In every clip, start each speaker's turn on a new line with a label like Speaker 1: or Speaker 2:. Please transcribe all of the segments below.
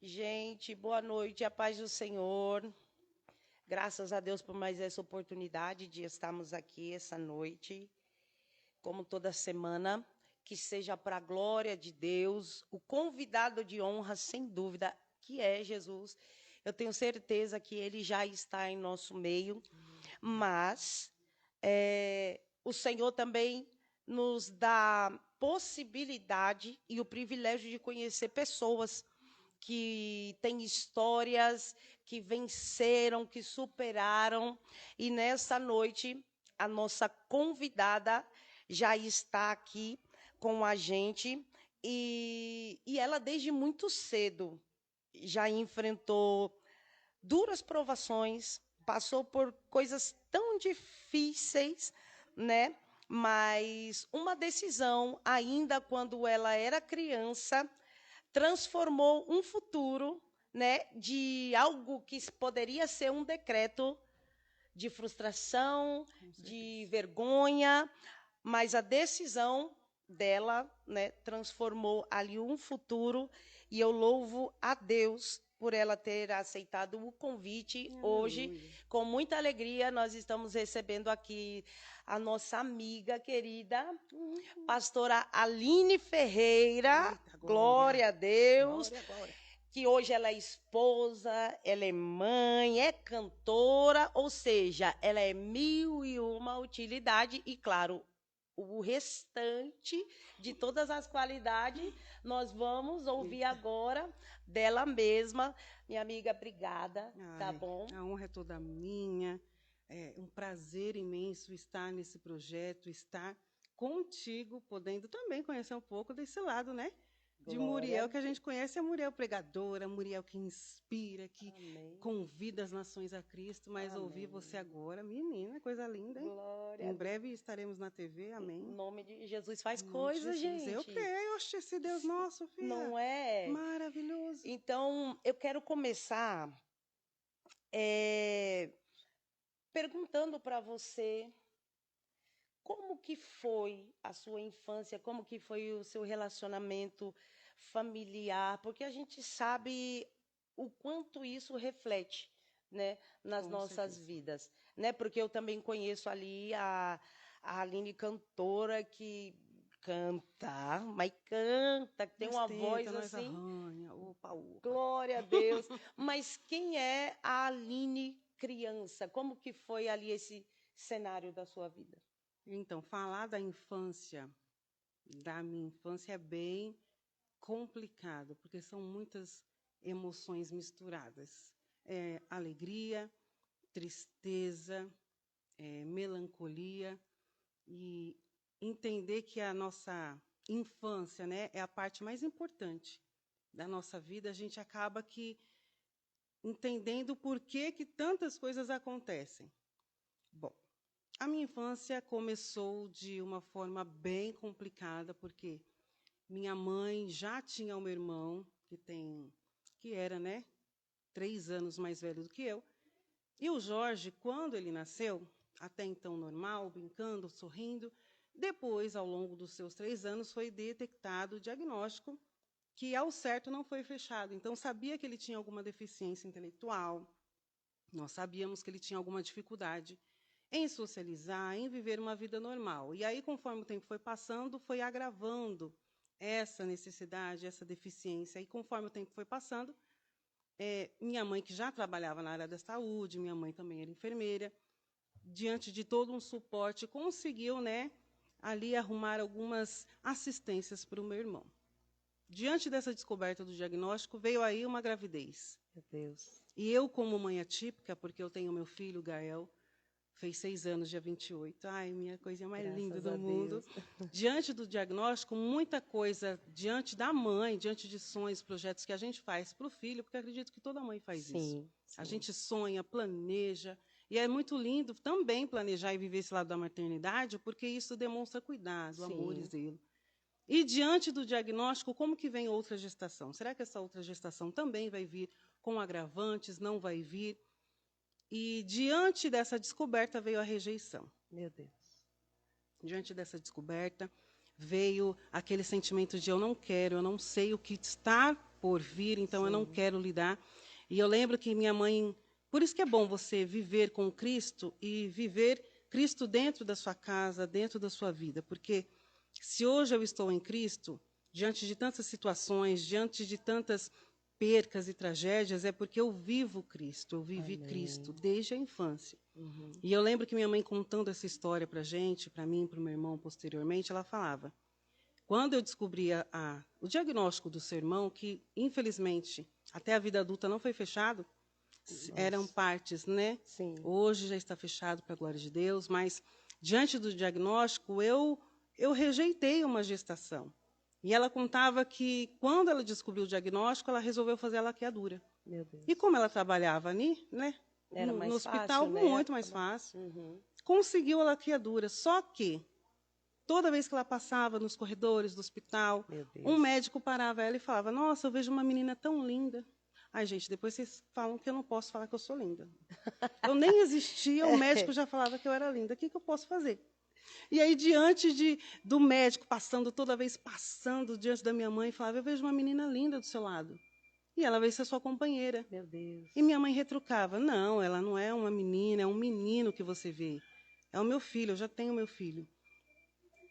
Speaker 1: Gente, boa noite, a paz do Senhor. Graças a Deus por mais essa oportunidade de estarmos aqui essa noite, como toda semana. Que seja para a glória de Deus, o convidado de honra, sem dúvida, que é Jesus. Eu tenho certeza que ele já está em nosso meio, mas o Senhor também nos dá possibilidade e o privilégio de conhecer pessoas que têm histórias, que venceram, que superaram. E nessa noite, a nossa convidada já está aqui com a gente. E ela, desde muito cedo, já enfrentou duras provações, passou por coisas tão difíceis, né? Mas uma decisão, ainda quando ela era criança, transformou um futuro, né, de algo que poderia ser um decreto de frustração, de vergonha, mas a decisão dela, né, transformou ali um futuro, e eu louvo a Deus por ela ter aceitado o convite. Hoje, com muita alegria, nós estamos recebendo aqui a nossa amiga querida, pastora Aline Ferreira.
Speaker 2: Eita,
Speaker 1: glória a Deus.
Speaker 2: Glória, glória.
Speaker 1: Que hoje ela é esposa, ela é mãe, é cantora, ou seja, ela é mil e uma utilidade. E, claro, o restante de todas as qualidades nós vamos ouvir agora dela mesma. Minha amiga, obrigada, tá bom?
Speaker 2: A honra é toda minha. É um prazer imenso estar nesse projeto, estar contigo, podendo também conhecer um pouco desse lado, né? De Muriel, que a gente conhece a Muriel pregadora, a Muriel que inspira, que convida as nações a Cristo, mas ouvir você agora, menina, coisa linda, hein? Em breve estaremos na TV, amém.
Speaker 1: Em nome de Jesus, faz coisa, gente.
Speaker 2: Eu creio, oxe, esse Deus nosso, filha.
Speaker 1: Não é?
Speaker 2: Maravilhoso.
Speaker 1: Então, eu quero começar perguntando para você como que foi a sua infância, como que foi o seu relacionamento familiar, porque a gente sabe o quanto isso reflete, né, nas nossas vidas, né? Porque eu também conheço ali a Aline cantora, que canta, mas canta, que tem uma voz assim.
Speaker 2: Arranha. Opa.
Speaker 1: Glória a Deus. Mas quem é a Aline criança? Como que foi ali esse cenário da sua vida?
Speaker 2: Então, falar da infância, da minha infância, é bem complicado, porque são muitas emoções misturadas. Alegria, tristeza, melancolia, e entender que a nossa infância, né, é a parte mais importante da nossa vida. A gente acaba que entendendo por que tantas coisas acontecem. Bom, a minha infância começou de uma forma bem complicada, porque minha mãe já tinha um irmão que era, né, 3 anos mais velho do que eu. E o Jorge, quando ele nasceu, até então normal, brincando, sorrindo, depois, ao longo dos seus 3 anos, foi detectado o diagnóstico que, ao certo, não foi fechado. Então, sabia que ele tinha alguma deficiência intelectual, nós sabíamos que ele tinha alguma dificuldade em socializar, em viver uma vida normal. E aí, conforme o tempo foi passando, foi agravando essa necessidade, essa deficiência. E conforme o tempo foi passando, minha mãe, que já trabalhava na área da saúde, minha mãe também era enfermeira, diante de todo um suporte, conseguiu, né, ali arrumar algumas assistências para o meu irmão. Diante dessa descoberta do diagnóstico, veio aí uma gravidez.
Speaker 1: Meu Deus.
Speaker 2: E eu, como mãe atípica, porque eu tenho meu filho, Gael, fez 6 anos, dia 28. Ai, minha coisinha mais linda do mundo. Diante do diagnóstico, muita coisa, diante da mãe, diante de sonhos, projetos que a gente faz para o filho, porque acredito que toda mãe faz isso.
Speaker 1: Sim.
Speaker 2: A gente sonha, planeja, e é muito lindo também planejar e viver esse lado da maternidade, porque isso demonstra cuidado, amor e zelo. E diante do diagnóstico, como que vem outra gestação? Será que essa outra gestação também vai vir com agravantes? Não vai vir? E diante dessa descoberta veio a rejeição.
Speaker 1: Meu Deus.
Speaker 2: Diante dessa descoberta veio aquele sentimento de eu não quero, eu não sei o que está por vir, então eu não
Speaker 1: Sim.
Speaker 2: quero lidar. E eu lembro que minha mãe... Por isso que é bom você viver com Cristo e viver Cristo dentro da sua casa, dentro da sua vida. Porque se hoje eu estou em Cristo, diante de tantas situações, diante de tantas percas e tragédias, é porque eu vivo Cristo, eu vivi
Speaker 1: Amém.
Speaker 2: Cristo desde a infância.
Speaker 1: Uhum.
Speaker 2: E eu lembro que minha mãe contando essa história para a gente, para mim, para o meu irmão posteriormente, ela falava, quando eu descobri o diagnóstico do seu irmão, que infelizmente até a vida adulta não foi fechado, eram partes, né?
Speaker 1: Sim.
Speaker 2: Hoje já está fechado, para a glória de Deus, mas diante do diagnóstico, eu rejeitei uma gestação. E ela contava que, quando ela descobriu o diagnóstico, ela resolveu fazer a laqueadura.
Speaker 1: Meu Deus.
Speaker 2: E como ela trabalhava ali, né?
Speaker 1: Era mais
Speaker 2: No hospital,
Speaker 1: fácil, né?
Speaker 2: muito mais fácil.
Speaker 1: Uhum.
Speaker 2: Conseguiu a laqueadura. Só que, toda vez que ela passava nos corredores do hospital,
Speaker 1: Meu Deus.
Speaker 2: um médico parava ela e falava, nossa, eu vejo uma menina tão linda. Ai, gente, depois vocês falam que eu não posso falar que eu sou linda. Eu nem existia, o médico já falava que eu era linda. O que eu posso fazer? E aí, diante do médico toda vez passando diante da minha mãe, falava, eu vejo uma menina linda do seu lado. E ela vai ser sua companheira.
Speaker 1: Meu Deus.
Speaker 2: E minha mãe retrucava, não, ela não é uma menina, é um menino que você vê. É o meu filho, eu já tenho meu filho.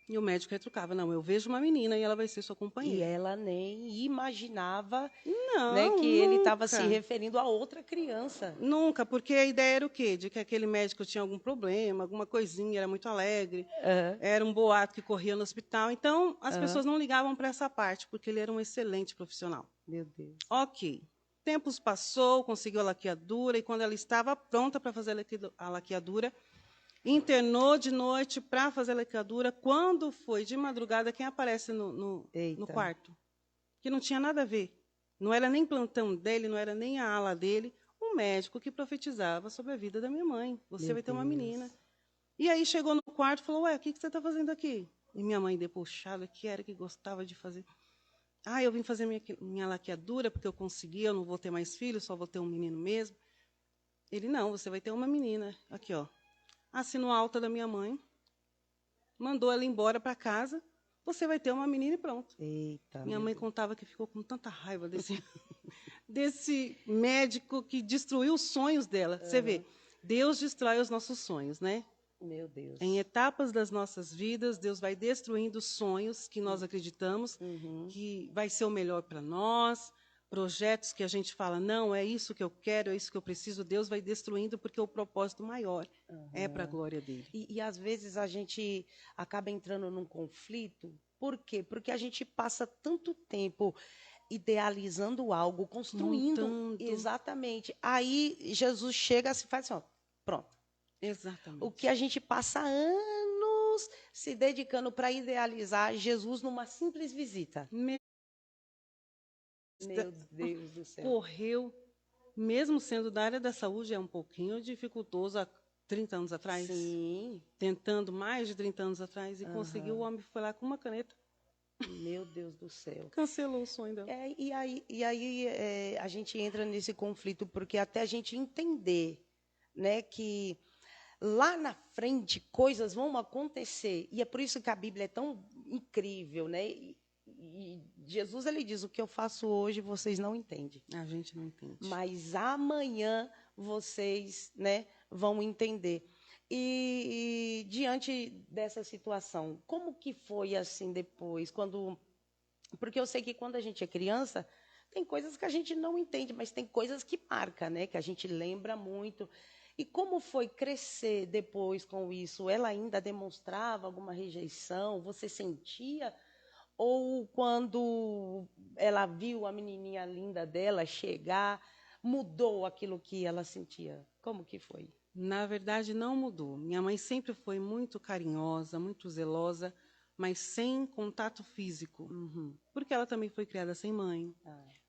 Speaker 2: E o médico retrucava, não, eu vejo uma menina e ela vai ser sua
Speaker 1: E
Speaker 2: companheira.
Speaker 1: ela nem imaginava,
Speaker 2: Não,
Speaker 1: né, que ele estava se
Speaker 2: nunca.
Speaker 1: referindo a outra criança.
Speaker 2: Nunca, porque a ideia era o quê? De que aquele médico tinha algum problema, alguma coisinha, era muito alegre,
Speaker 1: Aham.
Speaker 2: era um boato que corria no hospital. Então, as
Speaker 1: Aham.
Speaker 2: pessoas não ligavam para essa parte, porque ele era um excelente profissional.
Speaker 1: Meu Deus.
Speaker 2: Ok. Tempos passou, conseguiu a laqueadura, e quando ela estava pronta para fazer a laqueadura, internou de noite para fazer a laqueadura. Quando foi de madrugada, quem aparece no
Speaker 1: Eita.
Speaker 2: quarto? Que não tinha nada a ver. Não era nem plantão dele, não era nem a ala dele. O médico que profetizava sobre a vida da minha mãe. Você
Speaker 1: Meu
Speaker 2: vai ter uma
Speaker 1: Deus.
Speaker 2: menina. E aí chegou no quarto e falou, ué, o que você está fazendo aqui? E minha mãe, debochada, que era que gostava de fazer. Ah, eu vim fazer minha laqueadura porque eu consegui, eu não vou ter mais filhos, só vou ter um menino mesmo. Ele, não, você vai ter uma menina. Aqui, ó. Assinou a alta da minha mãe, mandou ela embora para casa, você vai ter uma menina e pronto.
Speaker 1: Eita.
Speaker 2: Minha
Speaker 1: meu
Speaker 2: mãe
Speaker 1: Deus.
Speaker 2: contava que ficou com tanta raiva desse médico que destruiu os sonhos dela. Você vê, Deus destrói os nossos sonhos, né?
Speaker 1: Meu Deus.
Speaker 2: Em etapas das nossas vidas, Deus vai destruindo sonhos que nós acreditamos
Speaker 1: Uhum.
Speaker 2: que vai ser o melhor para nós, projetos que a gente fala, não, é isso que eu quero, é isso que eu preciso, Deus vai destruindo porque o propósito maior é para a glória dele.
Speaker 1: E às vezes a gente acaba entrando num conflito. Por quê? Porque a gente passa tanto tempo idealizando algo, construindo.
Speaker 2: Montando.
Speaker 1: Exatamente. Aí Jesus chega e faz assim, ó, pronto.
Speaker 2: Exatamente.
Speaker 1: O que a gente passa anos se dedicando para idealizar Jesus numa simples visita. Meu Deus do céu.
Speaker 2: Correu, mesmo sendo da área da saúde, é um pouquinho dificultoso há 30 anos atrás.
Speaker 1: Sim.
Speaker 2: Tentando mais de 30 anos atrás e conseguiu, o homem foi lá com uma caneta.
Speaker 1: Meu Deus do céu.
Speaker 2: Cancelou o sonho dela.
Speaker 1: E aí a gente entra nesse conflito, porque até a gente entender, né, que lá na frente coisas vão acontecer. E é por isso que a Bíblia é tão incrível, né? E Jesus, ele diz, o que eu faço hoje vocês não entendem.
Speaker 2: A gente não entende.
Speaker 1: Mas amanhã vocês, né, vão entender. E diante dessa situação, como que foi assim depois, porque eu sei que quando a gente é criança, tem coisas que a gente não entende, mas tem coisas que marcam, né, que a gente lembra muito. E como foi crescer depois com isso? Ela ainda demonstrava alguma rejeição? Você sentia? Ou quando ela viu a menininha linda dela chegar, mudou aquilo que ela sentia? Como que foi?
Speaker 2: Na verdade, não mudou. Minha mãe sempre foi muito carinhosa, muito zelosa, mas sem contato físico.
Speaker 1: Uhum.
Speaker 2: Porque ela também foi criada sem mãe.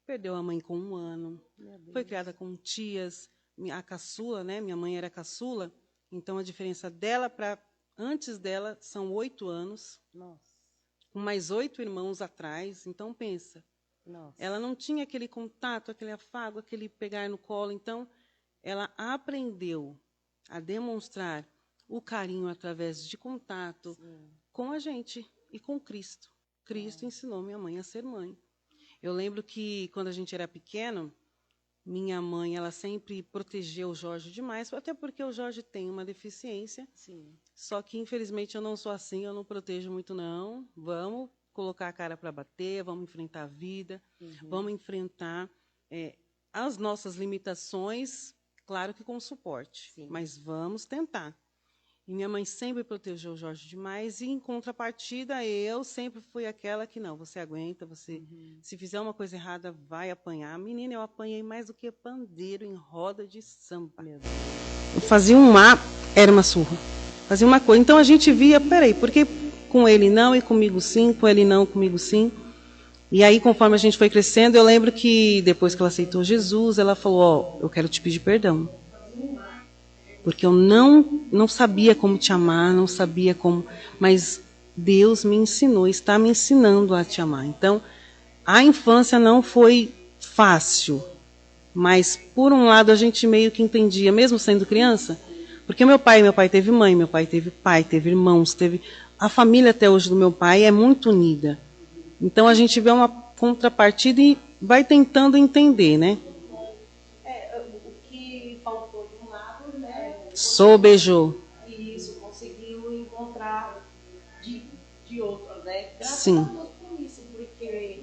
Speaker 2: Perdeu a mãe com 1 ano. Foi criada com tias. A caçula, né? Minha mãe era caçula. Então, a diferença dela para antes dela são 8 anos.
Speaker 1: Nossa.
Speaker 2: Com mais 8 irmãos atrás. Então, pensa.
Speaker 1: Nossa.
Speaker 2: Ela não tinha aquele contato, aquele afago, aquele pegar no colo. Então, ela aprendeu a demonstrar o carinho através de contato com a gente e com Cristo. Cristo ensinou minha mãe a ser mãe. Eu lembro que quando a gente era pequeno, minha mãe, ela sempre protegeu o Jorge demais, até porque o Jorge tem uma deficiência.
Speaker 1: Sim.
Speaker 2: Só que, infelizmente, eu não sou assim, eu não protejo muito, não. Vamos colocar a cara para bater, vamos enfrentar a vida, vamos enfrentar as nossas limitações, claro que com suporte,
Speaker 1: Sim.
Speaker 2: mas vamos tentar. E minha mãe sempre protegeu o Jorge demais, e, em contrapartida, eu sempre fui aquela que, não, você aguenta, você, se fizer uma coisa errada, vai apanhar. Menina, eu apanhei mais do que pandeiro em roda de samba. Eu fazia era uma surra. Fazia uma coisa. Então, a gente via, peraí, por que com ele não e comigo sim, com ele não, comigo sim? E aí, conforme a gente foi crescendo, eu lembro que, depois que ela aceitou Jesus, ela falou, ó, eu quero te pedir perdão. Porque eu não sabia como te amar, não sabia como... Mas Deus me ensinou, está me ensinando a te amar. Então, a infância não foi fácil. Mas, por um lado, a gente meio que entendia, mesmo sendo criança. Porque meu pai teve mãe, meu pai teve pai, teve irmãos, teve... A família até hoje do meu pai é muito unida. Então, a gente vê uma contrapartida e vai tentando entender, né?
Speaker 1: O que faltou de um lado, né?
Speaker 2: Sobejou.
Speaker 1: E isso, conseguiu encontrar de outro, né? Graças
Speaker 2: Sim.
Speaker 1: a Deus por isso, porque,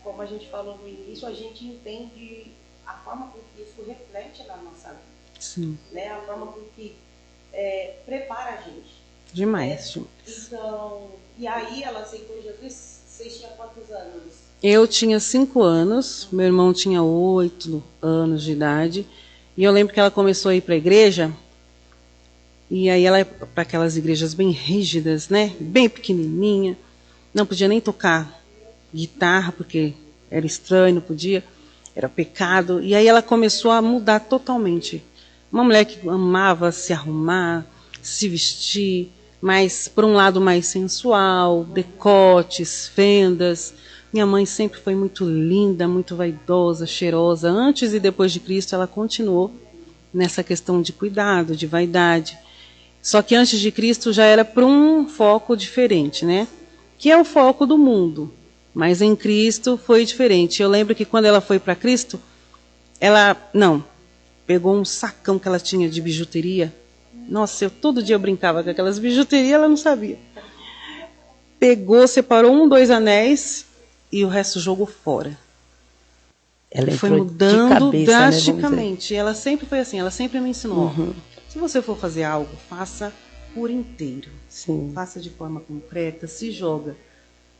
Speaker 1: como a gente falou no início, a gente entende a forma com que isso reflete na nossa vida.
Speaker 2: Sim.
Speaker 1: Né? A forma com que prepara a gente.
Speaker 2: Demais.
Speaker 1: Né? Então, e aí ela aceitou Jesus, vocês tinham quantos anos?
Speaker 2: Eu tinha 5 anos, meu irmão tinha 8 anos de idade, e eu lembro que ela começou a ir para a igreja, e aí ela ia para aquelas igrejas bem rígidas, né? Bem pequenininha, não podia nem tocar guitarra, porque era estranho, não podia, era pecado, e aí ela começou a mudar totalmente. Uma mulher que amava se arrumar, se vestir, mas por um lado mais sensual, decotes, fendas. Minha mãe sempre foi muito linda, muito vaidosa, cheirosa. Antes e depois de Cristo, ela continuou nessa questão de cuidado, de vaidade. Só que antes de Cristo já era para um foco diferente, né? Que é o foco do mundo. Mas em Cristo foi diferente. Eu lembro que quando ela foi para Cristo, ela pegou um sacão que ela tinha de bijuteria. Nossa, todo dia eu brincava com aquelas bijuterias, ela não sabia. Pegou, separou 2 anéis e o resto jogou fora.
Speaker 1: Ela
Speaker 2: foi
Speaker 1: entrou
Speaker 2: mudando
Speaker 1: de cabeça,
Speaker 2: drasticamente. Né, ela sempre foi assim, ela sempre me ensinou. Se você for fazer algo, faça por inteiro.
Speaker 1: Sim.
Speaker 2: Faça de forma concreta, se joga.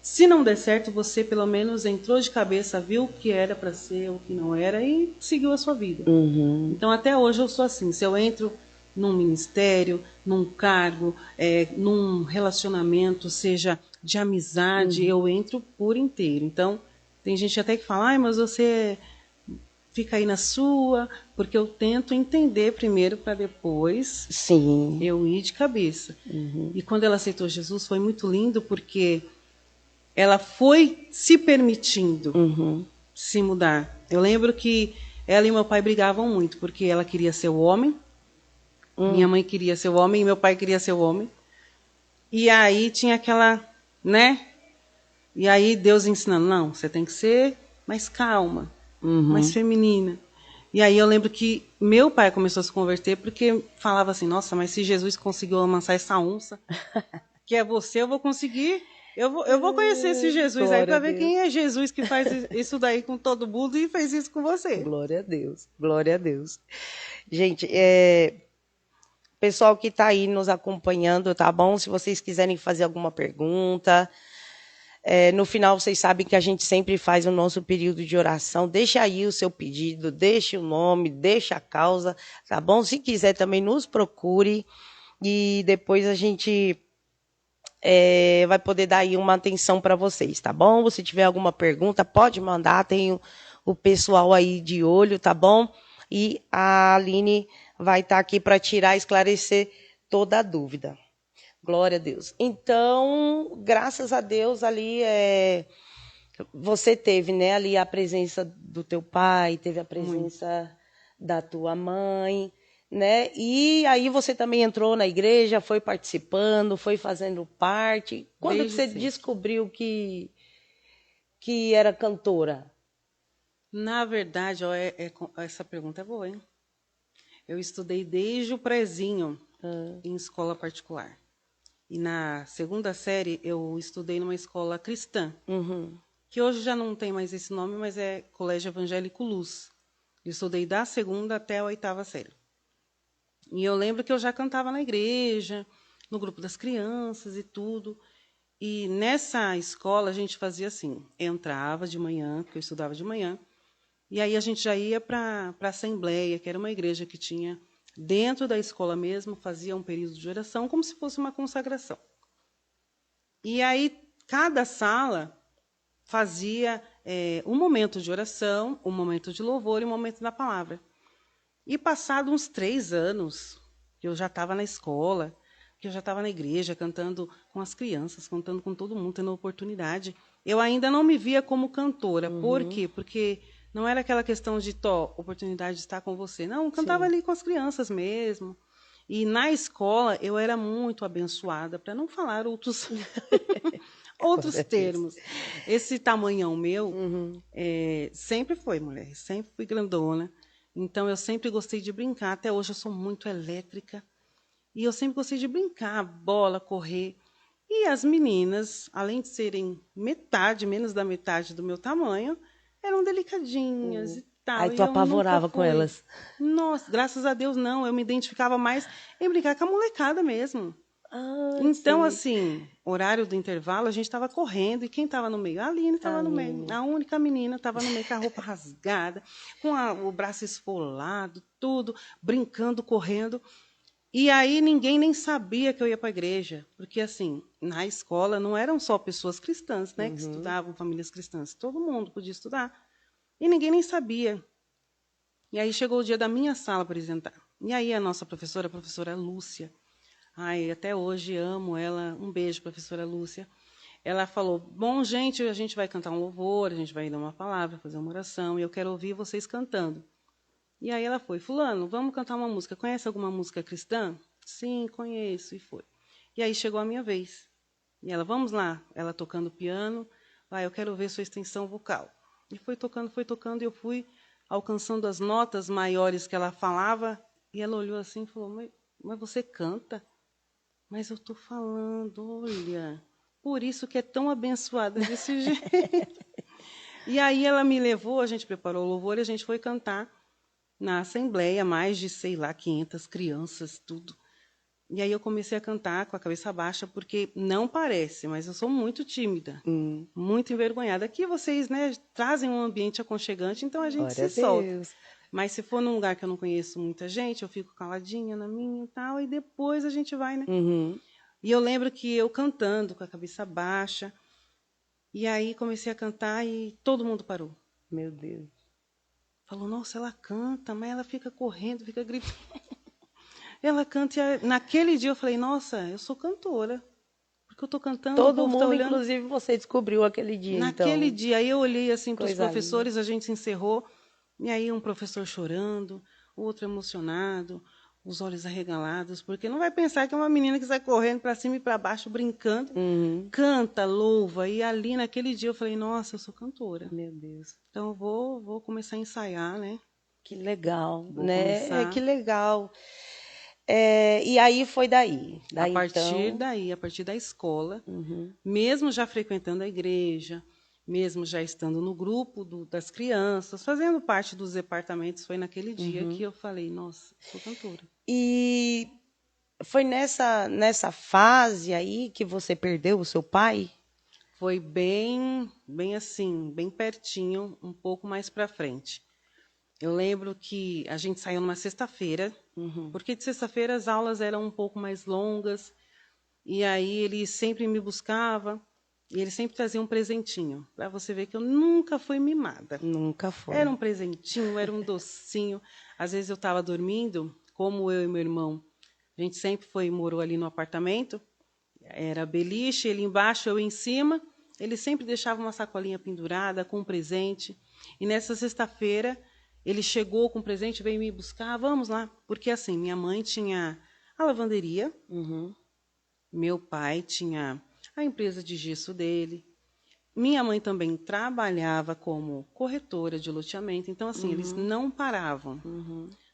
Speaker 2: Se não der certo, você pelo menos entrou de cabeça, viu o que era para ser, o que não era e seguiu a sua vida. Então até hoje eu sou assim, se eu entro num ministério, num cargo, num relacionamento, seja de amizade, eu entro por inteiro. Então, tem gente até que fala, mas você fica aí na sua, porque eu tento entender primeiro para depois eu ir de cabeça. E quando ela aceitou Jesus, foi muito lindo, porque ela foi se permitindo se mudar. Eu lembro que ela e meu pai brigavam muito, porque ela queria ser o homem, minha mãe queria ser o homem e meu pai queria ser o homem. E aí tinha aquela, né? E aí Deus ensinando, não, você tem que ser mais calma, mais feminina. E aí eu lembro que meu pai começou a se converter porque falava assim, nossa, mas se Jesus conseguiu amansar essa onça, que é você, eu vou conseguir. Eu vou conhecer esse Jesus aí para ver quem é Jesus que faz isso daí com todo mundo e fez isso com você.
Speaker 1: Glória a Deus, glória a Deus. Gente, pessoal que está aí nos acompanhando, tá bom? Se vocês quiserem fazer alguma pergunta, no final vocês sabem que a gente sempre faz o nosso período de oração. Deixa aí o seu pedido, deixa o nome, deixa a causa, tá bom? Se quiser também nos procure e depois a gente vai poder dar aí uma atenção para vocês, tá bom? Se tiver alguma pergunta, pode mandar, tem o pessoal aí de olho, tá bom? E a Aline vai estar aqui para tirar, esclarecer toda a dúvida. Glória a Deus. Então, graças a Deus, ali você teve, né, ali a presença do teu pai, teve a presença da tua mãe, né? E aí você também entrou na igreja, foi participando, foi fazendo parte. Quando você descobriu que era cantora?
Speaker 2: Na verdade, ó, essa pergunta é boa, hein? Eu estudei desde o prezinho em escola particular. E na segunda série, eu estudei numa escola cristã, que hoje já não tem mais esse nome, mas é Colégio Evangélico Luz. Eu estudei da segunda até a 8ª série. E eu lembro que eu já cantava na igreja, no grupo das crianças e tudo. E nessa escola a gente fazia assim, entrava de manhã, porque eu estudava de manhã, e aí a gente já ia para a Assembleia, que era uma igreja que tinha dentro da escola mesmo, fazia um período de oração, como se fosse uma consagração. E aí cada sala fazia um momento de oração, um momento de louvor e um momento da palavra. E passados uns 3 anos, que eu já estava na escola, que eu já estava na igreja, cantando com as crianças, cantando com todo mundo, tendo oportunidade, eu ainda não me via como cantora. Por quê? Porque não era aquela questão de oportunidade de estar com você. Não, eu cantava ali com as crianças mesmo. E na escola eu era muito abençoada, para não falar outros termos. Esse tamanhão meu sempre foi, mulher, sempre fui grandona. Então eu sempre gostei de brincar. Até hoje eu sou muito elétrica. E eu sempre gostei de brincar, bola, correr. E as meninas, além de serem menos da metade do meu tamanho, eram delicadinhas e tal.
Speaker 3: Aí tu apavorava com elas.
Speaker 2: Nossa, graças a Deus não. Eu me identificava mais em brincar com a molecada mesmo. Então, assim, horário do intervalo, a gente estava correndo. E quem estava no meio? A Aline estava no meio. A única menina estava no meio com a roupa rasgada, com o braço esfolado, tudo, brincando, correndo. E aí ninguém nem sabia que eu ia para a igreja, porque assim, na escola não eram só pessoas cristãs, né, que estudavam, famílias cristãs, todo mundo podia estudar. E ninguém nem sabia. E aí chegou o dia da minha sala apresentar. E aí a nossa professora, a professora Lúcia, ai, até hoje amo ela, um beijo, professora Lúcia. Ela falou: "Bom, gente, a gente vai cantar um louvor, a gente vai dar uma palavra, fazer uma oração, e eu quero ouvir vocês cantando." E aí ela foi: "Fulano, vamos cantar uma música. Conhece alguma música cristã?" "Sim, conheço." E foi. E aí chegou a minha vez. E ela: "Vamos lá." Ela tocando piano. "Vai, eu quero ver sua extensão vocal." E foi tocando, e eu fui alcançando as notas maiores que ela falava. E ela olhou assim e falou: mas você canta?" "Mas eu estou falando, olha. Por isso que é tão abençoada desse jeito." E aí ela me levou, a gente preparou o louvor e a gente foi cantar na assembleia, mais de, sei lá, 500 crianças, tudo. E aí eu comecei a cantar com a cabeça baixa, porque não parece, mas eu sou muito tímida, muito envergonhada. Aqui vocês, né, trazem um ambiente aconchegante, então a gente se solta. Mas se for num lugar que eu não conheço muita gente, eu fico caladinha na minha e tal, e depois a gente vai, né? E eu lembro que eu cantando com a cabeça baixa, e aí comecei a cantar e todo mundo parou.
Speaker 3: Meu Deus.
Speaker 2: Falou: "Nossa, ela canta, mas ela fica correndo, fica gritando." Ela canta e naquele dia eu falei: "Nossa, eu sou cantora." Porque eu estou cantando,
Speaker 3: Todo
Speaker 2: o povo
Speaker 3: mundo,
Speaker 2: tá olhando.
Speaker 3: inclusive, você descobriu aquele dia,
Speaker 2: Naquele
Speaker 3: então.
Speaker 2: dia, aí eu olhei assim para os
Speaker 3: Coisa
Speaker 2: professores, a gente se encerrou, e aí um professor chorando, outro emocionado, os olhos arregalados, porque não vai pensar que é uma menina que sai correndo para cima e para baixo, brincando, canta, louva. E ali, naquele dia, eu falei: "Nossa, eu sou cantora."
Speaker 3: Meu Deus.
Speaker 2: Então, eu vou começar a ensaiar, né?
Speaker 3: Que legal,
Speaker 2: Vou
Speaker 3: né?
Speaker 2: começar.
Speaker 3: Que legal. E aí foi daí.
Speaker 2: A partir da escola, mesmo já frequentando a igreja, mesmo já estando no grupo das crianças, fazendo parte dos departamentos, foi naquele dia que eu falei: "Nossa, sou cantora."
Speaker 3: E foi nessa fase aí que você perdeu o seu pai?
Speaker 2: Foi bem assim, bem pertinho, um pouco mais para frente. Eu lembro que a gente saiu numa sexta-feira, porque de sexta-feira as aulas eram um pouco mais longas, e aí ele sempre me buscava, e ele sempre trazia um presentinho, para você ver que eu nunca fui mimada.
Speaker 3: Nunca foi.
Speaker 2: Era um presentinho, era um docinho. Às vezes eu estava dormindo, como eu e meu irmão, a gente sempre morou ali no apartamento, era beliche, ele embaixo, eu em cima, ele sempre deixava uma sacolinha pendurada com um presente, e nessa sexta-feira ele chegou com o presente, veio me buscar: "Vamos lá." Porque assim, minha mãe tinha a lavanderia, meu pai tinha a empresa de gesso dele, Minha mãe também trabalhava como corretora de loteamento, então, assim, eles não paravam.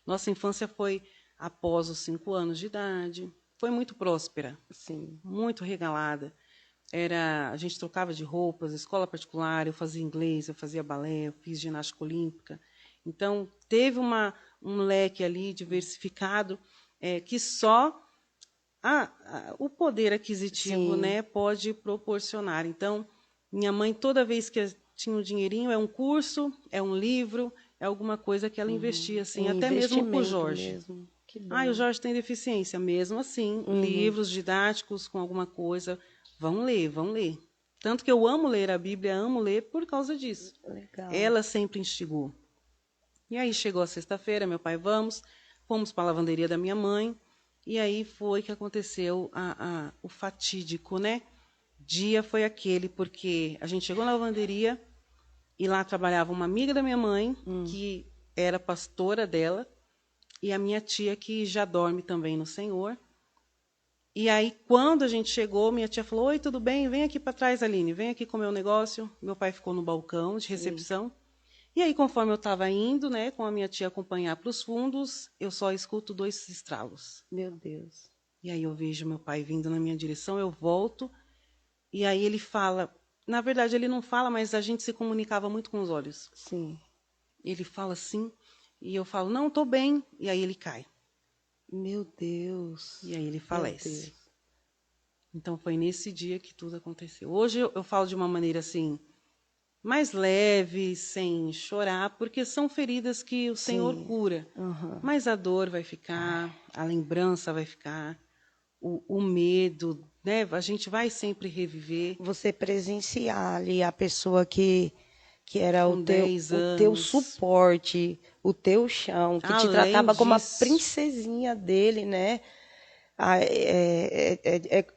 Speaker 2: Nossa infância foi após os 5 anos de idade, foi muito próspera,
Speaker 3: Sim.
Speaker 2: muito regalada. A gente trocava de roupas, escola particular, eu fazia inglês, eu fazia balé, eu fiz ginástica olímpica. Então, teve um leque ali diversificado que só o poder aquisitivo,
Speaker 3: Sim.
Speaker 2: né, pode proporcionar. Então, minha mãe, toda vez que tinha um dinheirinho, é um curso, é um livro, é alguma coisa que ela investia, assim,
Speaker 3: Um
Speaker 2: até mesmo para o
Speaker 3: investimento
Speaker 2: Jorge.
Speaker 3: mesmo. Que bom.
Speaker 2: O Jorge tem deficiência. Mesmo assim, livros didáticos com alguma coisa, vão ler, vão ler. Tanto que eu amo ler a Bíblia, amo ler por causa disso.
Speaker 3: Legal.
Speaker 2: Ela sempre instigou. E aí chegou a sexta-feira, meu pai, fomos para a lavanderia da minha mãe, e aí foi que aconteceu o fatídico, né? Dia foi aquele, porque a gente chegou na lavanderia e lá trabalhava uma amiga da minha mãe, que era pastora dela, e a minha tia, que já dorme também no Senhor. E aí, quando a gente chegou, minha tia falou: oi, tudo bem? Vem aqui para trás, Aline, vem aqui comer um negócio. Meu pai ficou no balcão de recepção. E aí, conforme eu estava indo, né, com a minha tia acompanhar para os fundos, eu só escuto 2 estralos.
Speaker 3: Meu Deus.
Speaker 2: E aí eu vejo meu pai vindo na minha direção, eu volto, e aí ele fala, na verdade ele não fala, mas a gente se comunicava muito com os olhos.
Speaker 3: Sim.
Speaker 2: Ele fala assim, e eu falo, não, estou bem, e aí ele cai.
Speaker 3: Meu Deus.
Speaker 2: E aí ele
Speaker 3: Meu
Speaker 2: falece.
Speaker 3: Deus.
Speaker 2: Então foi nesse dia que tudo aconteceu. Hoje eu falo de uma maneira assim, mais leve, sem chorar, porque são feridas que o Senhor cura. Mas a dor vai ficar, a lembrança vai ficar, o medo, né? A gente vai sempre reviver.
Speaker 3: Você presenciar ali a pessoa que era
Speaker 2: Com 10
Speaker 3: o teu
Speaker 2: anos.
Speaker 3: suporte, o teu chão, que te
Speaker 2: Além
Speaker 3: tratava como a
Speaker 2: disso.
Speaker 3: princesinha dele, né?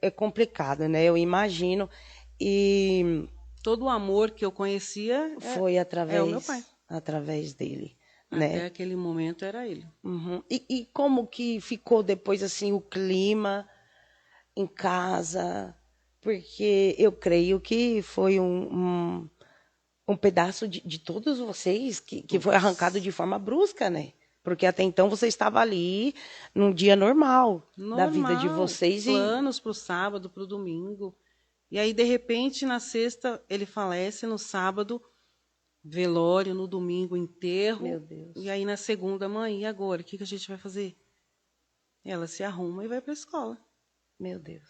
Speaker 3: É complicado, né? Eu imagino. E
Speaker 2: Todo o amor que eu conhecia
Speaker 3: foi
Speaker 2: é o meu pai.
Speaker 3: através dele,
Speaker 2: Até
Speaker 3: né?
Speaker 2: aquele momento era ele.
Speaker 3: E como que ficou depois assim o clima em casa? Porque eu creio que foi um pedaço de todos vocês que foi arrancado de forma brusca, né? Porque até então você estava ali num dia normal da vida de vocês.
Speaker 2: Planos para o sábado, para o domingo. E aí, de repente, na sexta, ele falece, no sábado, velório, no domingo, enterro.
Speaker 3: Meu Deus.
Speaker 2: E aí, na segunda, mãe, e agora? O que a gente vai fazer? Ela se arruma e vai para a escola.
Speaker 3: Meu Deus.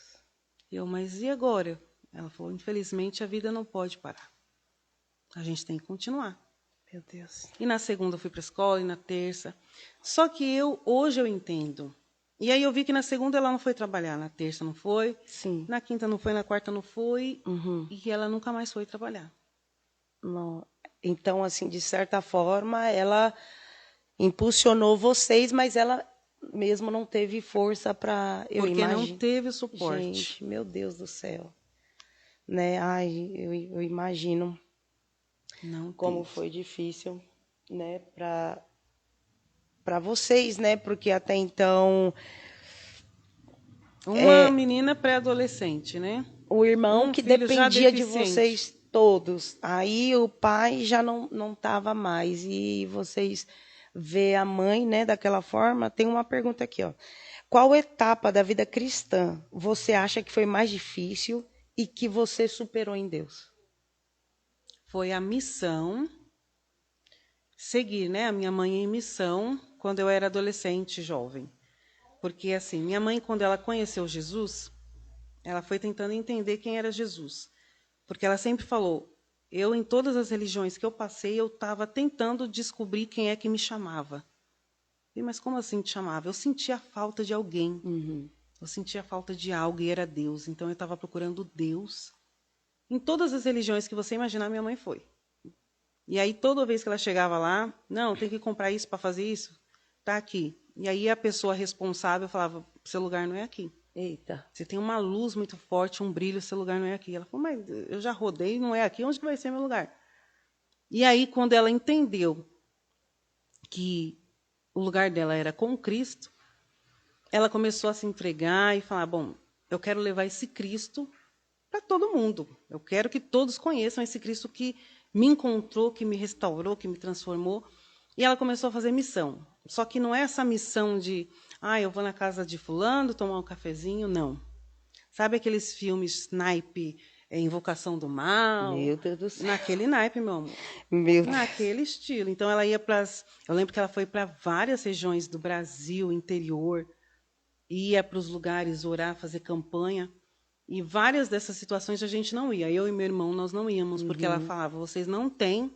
Speaker 2: Mas e agora? Ela falou, infelizmente, a vida não pode parar. A gente tem que continuar.
Speaker 3: Meu Deus.
Speaker 2: E na segunda eu fui para a escola, e na terça. Só que hoje eu entendo. E aí eu vi que na segunda ela não foi trabalhar, na terça não foi,
Speaker 3: Sim.
Speaker 2: na quinta não foi, na quarta não foi, e que ela nunca mais foi trabalhar.
Speaker 3: Não. Então, assim, de certa forma, ela impulsionou vocês, mas ela mesmo não teve força para,
Speaker 2: Porque não teve o suporte.
Speaker 3: Gente, meu Deus do céu. Né? Ai, eu imagino
Speaker 2: Não
Speaker 3: como
Speaker 2: teve.
Speaker 3: foi difícil, né, para vocês, né? Porque até então
Speaker 2: Uma menina pré-adolescente, né?
Speaker 3: o irmão que dependia de
Speaker 2: deficiente.
Speaker 3: vocês todos. Aí o pai já não estava mais e vocês vê a mãe, né, daquela forma. Tem uma pergunta aqui, ó. Qual etapa da vida cristã você acha que foi mais difícil e que você superou em Deus?
Speaker 2: Foi a missão, seguir, né? A minha mãe em missão quando eu era adolescente, jovem. Porque, assim, minha mãe, quando ela conheceu Jesus, ela foi tentando entender quem era Jesus. Porque ela sempre falou, em todas as religiões que eu passei, eu estava tentando descobrir quem é que me chamava. Mas como assim te chamava? Eu sentia a falta de alguém. Eu sentia a falta de algo e era Deus. Então eu estava procurando Deus. Em todas as religiões que você imaginar, minha mãe foi. E aí, toda vez que ela chegava lá, não, tem que comprar isso para fazer isso, tá aqui. E aí a pessoa responsável falava, seu lugar não é aqui.
Speaker 3: Eita.
Speaker 2: Você tem uma luz muito forte, um brilho, seu lugar não é aqui. Ela falou, mas eu já rodei, não é aqui, onde que vai ser meu lugar? E aí, quando ela entendeu que o lugar dela era com Cristo, ela começou a se entregar e falar, bom, eu quero levar esse Cristo para todo mundo. Eu quero que todos conheçam esse Cristo que me encontrou, que me restaurou, que me transformou. E ela começou a fazer missão. Só que não é essa missão de, eu vou na casa de fulano tomar um cafezinho, não. Sabe aqueles filmes naipe, Invocação do Mal?
Speaker 3: Meu Deus do céu.
Speaker 2: Naquele naipe, meu amor.
Speaker 3: Meu
Speaker 2: Naquele estilo. Então, ela ia para eu lembro que ela foi para várias regiões do Brasil, interior, ia para os lugares orar, fazer campanha. E várias dessas situações a gente não ia. Eu e meu irmão, nós não íamos, porque ela falava, vocês não têm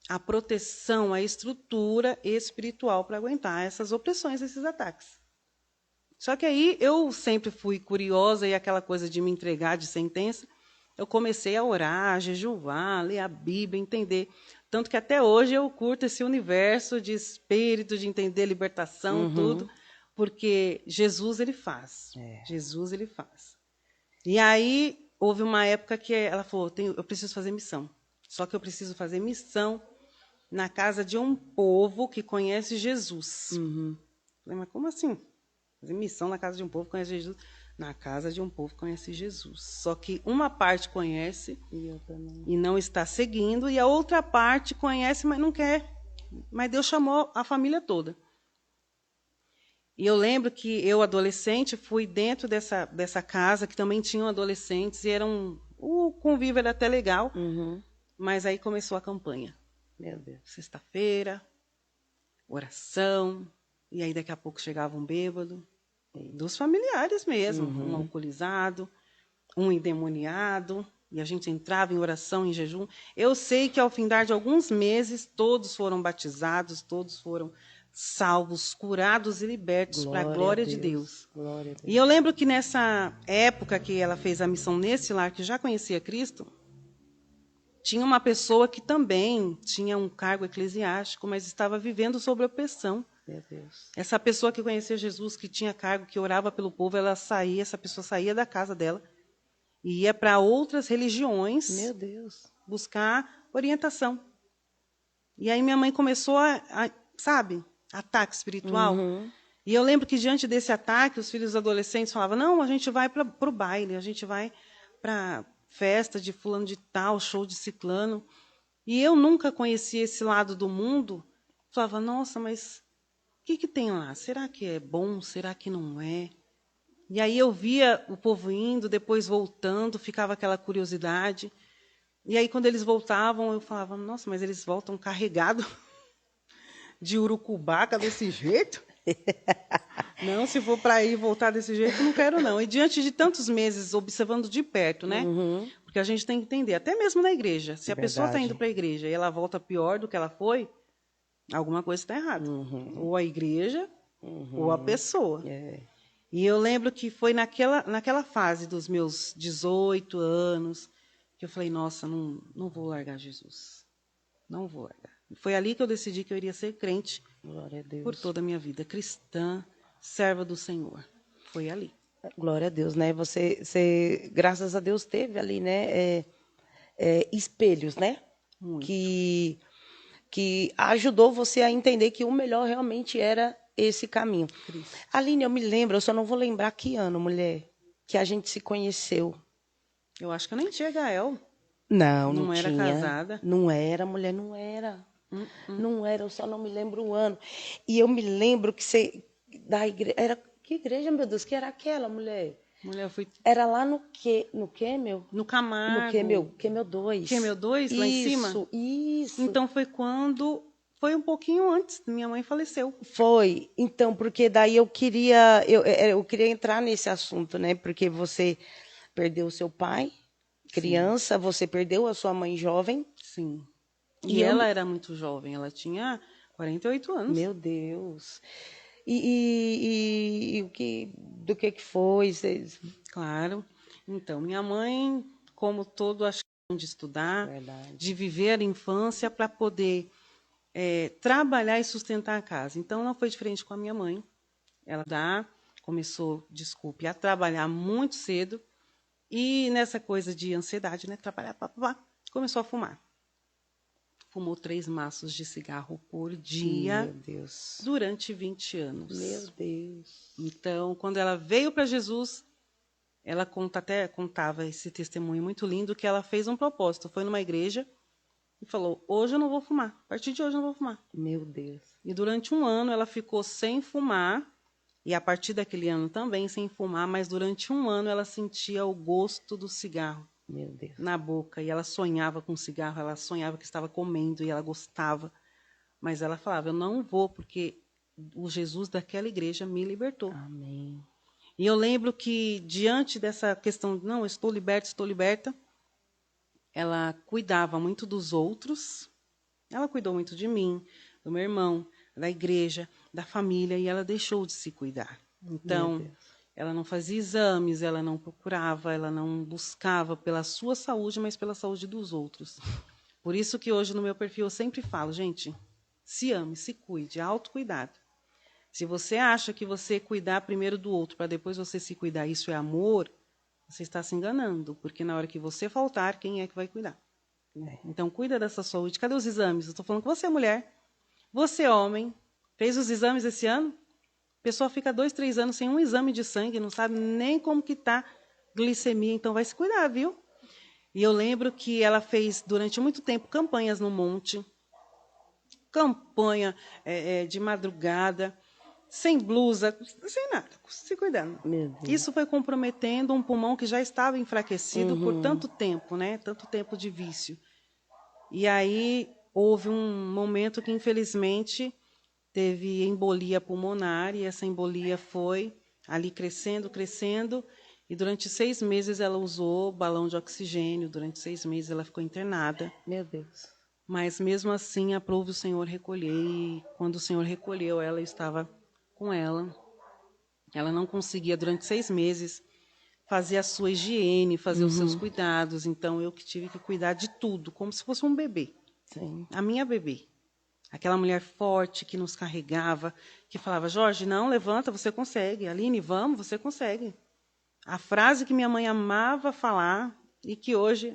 Speaker 2: a proteção, a estrutura espiritual para aguentar essas opressões, esses ataques. Só que aí eu sempre fui curiosa e aquela coisa de me entregar de sentença, eu comecei a orar, a jejuar, ler a Bíblia, entender. Tanto que até hoje eu curto esse universo de espírito, de entender libertação, tudo, porque Jesus, ele faz. Jesus, ele faz. E aí houve uma época que ela falou, eu preciso fazer missão. Só que eu preciso fazer missão na casa de um povo que conhece Jesus. Falei, mas como assim? Fazer missão na casa de um povo que conhece Jesus? Na casa de um povo que conhece Jesus. Só que uma parte conhece e não está seguindo, e a outra parte conhece, mas não quer. Mas Deus chamou a família toda. E eu lembro que eu, adolescente, fui dentro dessa casa, que também tinham adolescentes, e o convívio era até legal, mas aí começou a campanha.
Speaker 3: Meu Deus.
Speaker 2: Sexta-feira, oração, e aí daqui a pouco chegava um bêbado, dos familiares mesmo, um alcoolizado, um endemoniado, e a gente entrava em oração, em jejum. Eu sei que ao findar de alguns meses, todos foram batizados, todos foram salvos, curados e libertos para a glória de Deus.
Speaker 3: Glória a Deus.
Speaker 2: E eu lembro que nessa época que ela fez a missão nesse lar, que já conhecia Cristo, tinha uma pessoa que também tinha um cargo eclesiástico, mas estava vivendo sob opressão.
Speaker 3: Meu Deus.
Speaker 2: Essa pessoa que conhecia Jesus, que tinha cargo, que orava pelo povo, essa pessoa saía da casa dela e ia para outras religiões.
Speaker 3: Meu Deus.
Speaker 2: Buscar orientação. E aí minha mãe começou sabe, ataque espiritual. E eu lembro que diante desse ataque, os filhos adolescentes falavam, não, a gente vai para o baile, a gente vai para festa de fulano de tal, show de ciclano. E eu nunca conhecia esse lado do mundo. Falava, nossa, mas o que tem lá? Será que é bom? Será que não é? E aí eu via o povo indo, depois voltando, ficava aquela curiosidade. E aí quando eles voltavam, eu falava, nossa, mas eles voltam carregados de urucubaca desse jeito? Não, se for para ir voltar desse jeito, não quero não. E diante de tantos meses observando de perto, né? Porque a gente tem que entender, até mesmo na igreja, se a pessoa está indo para a igreja e ela volta pior do que ela foi, alguma coisa está errada. Ou a igreja, ou a pessoa. E eu lembro que foi naquela fase dos meus 18 anos que eu falei, nossa, não vou largar Jesus. Não vou largar. Foi ali que eu decidi que eu iria ser crente.
Speaker 3: Glória a Deus.
Speaker 2: Por toda a minha vida, cristã, serva do Senhor. Foi ali.
Speaker 3: Glória a Deus, né? Você graças a Deus, teve ali, né? Espelhos, né?
Speaker 2: Muito.
Speaker 3: Que ajudou você a entender que o melhor realmente era esse caminho.
Speaker 2: Cristo.
Speaker 3: Aline, eu me lembro, eu só não vou lembrar que ano, mulher, que a gente se conheceu.
Speaker 2: Eu acho que eu nem tinha Gael.
Speaker 3: Não
Speaker 2: era
Speaker 3: tinha.
Speaker 2: casada.
Speaker 3: Não era, mulher, não era. Não era, eu só não me lembro o ano. E eu me lembro que você, da igreja, que igreja, meu Deus, que era aquela, mulher?
Speaker 2: Mulher, eu fui
Speaker 3: Era lá no quê, meu?
Speaker 2: no Camargo.
Speaker 3: No quê, meu? Que meu 2.
Speaker 2: Que meu 2, lá em cima?
Speaker 3: Isso.
Speaker 2: Então foi um pouquinho antes, minha mãe faleceu.
Speaker 3: Foi. Então, porque daí eu queria entrar nesse assunto, né? Porque você perdeu o seu pai, criança, você perdeu a sua mãe jovem.
Speaker 2: Sim. E ela era muito jovem, ela tinha 48 anos.
Speaker 3: Meu Deus. E do que foi?
Speaker 2: Claro. Então, minha mãe, como todo, acho de estudar,
Speaker 3: Verdade.
Speaker 2: de viver a infância para poder trabalhar e sustentar a casa. Então, não foi diferente com a minha mãe. Ela começou, a trabalhar muito cedo e nessa coisa de ansiedade, né, trabalhar, começou a fumar. Fumou 3 maços de cigarro por dia.
Speaker 3: Meu Deus.
Speaker 2: Durante 20 anos.
Speaker 3: Meu Deus.
Speaker 2: Então, quando ela veio para Jesus, ela contava esse testemunho muito lindo, que ela fez um propósito. Foi numa igreja e falou, hoje eu não vou fumar. A partir de hoje eu não vou fumar.
Speaker 3: Meu Deus.
Speaker 2: E durante um ano ela ficou sem fumar. E a partir daquele ano também sem fumar. Mas durante um ano ela sentia o gosto do cigarro.
Speaker 3: Meu Deus.
Speaker 2: Na boca. E ela sonhava com cigarro. Ela sonhava que estava comendo e ela gostava. Mas ela falava, eu não vou porque o Jesus daquela igreja me libertou.
Speaker 3: Amém.
Speaker 2: E eu lembro que, diante dessa questão, não, eu estou liberta, ela cuidava muito dos outros, ela cuidou muito de mim, do meu irmão, da igreja, da família, e ela deixou de se cuidar. Então, ela não fazia exames, ela não procurava, ela não buscava pela sua saúde, mas pela saúde dos outros. Por isso que hoje no meu perfil eu sempre falo, gente, se ame, se cuide, autocuidado. Se você acha que você cuidar primeiro do outro para depois você se cuidar, isso é amor, você está se enganando, porque na hora que você faltar, quem é que vai cuidar? Então, cuida dessa saúde. Cadê os exames? Eu estou falando que você é mulher, você é homem, fez os exames esse ano? A pessoa fica 2, 3 anos sem um exame de sangue, não sabe nem como que está glicemia, então vai se cuidar, viu? E eu lembro que ela fez, durante muito tempo, campanhas no monte, campanha de madrugada, sem blusa, sem nada, se cuidando. Isso foi comprometendo um pulmão que já estava enfraquecido por tanto tempo, né? Tanto tempo de vício. E aí houve um momento que, infelizmente, teve embolia pulmonar, e essa embolia foi ali crescendo, crescendo, e durante 6 meses ela usou balão de oxigênio, durante 6 meses ela ficou internada.
Speaker 3: Meu Deus.
Speaker 2: Mas mesmo assim, aprove o Senhor recolher, e quando o Senhor recolheu ela, eu estava com ela. Ela não conseguia, durante 6 meses, fazer a sua higiene, fazer os seus cuidados. Então, eu que tive que cuidar de tudo, como se fosse um bebê.
Speaker 3: Sim.
Speaker 2: A minha bebê. Aquela mulher forte que nos carregava, que falava, Jorge, não, levanta, você consegue. Aline, vamos, você consegue. A frase que minha mãe amava falar, e que hoje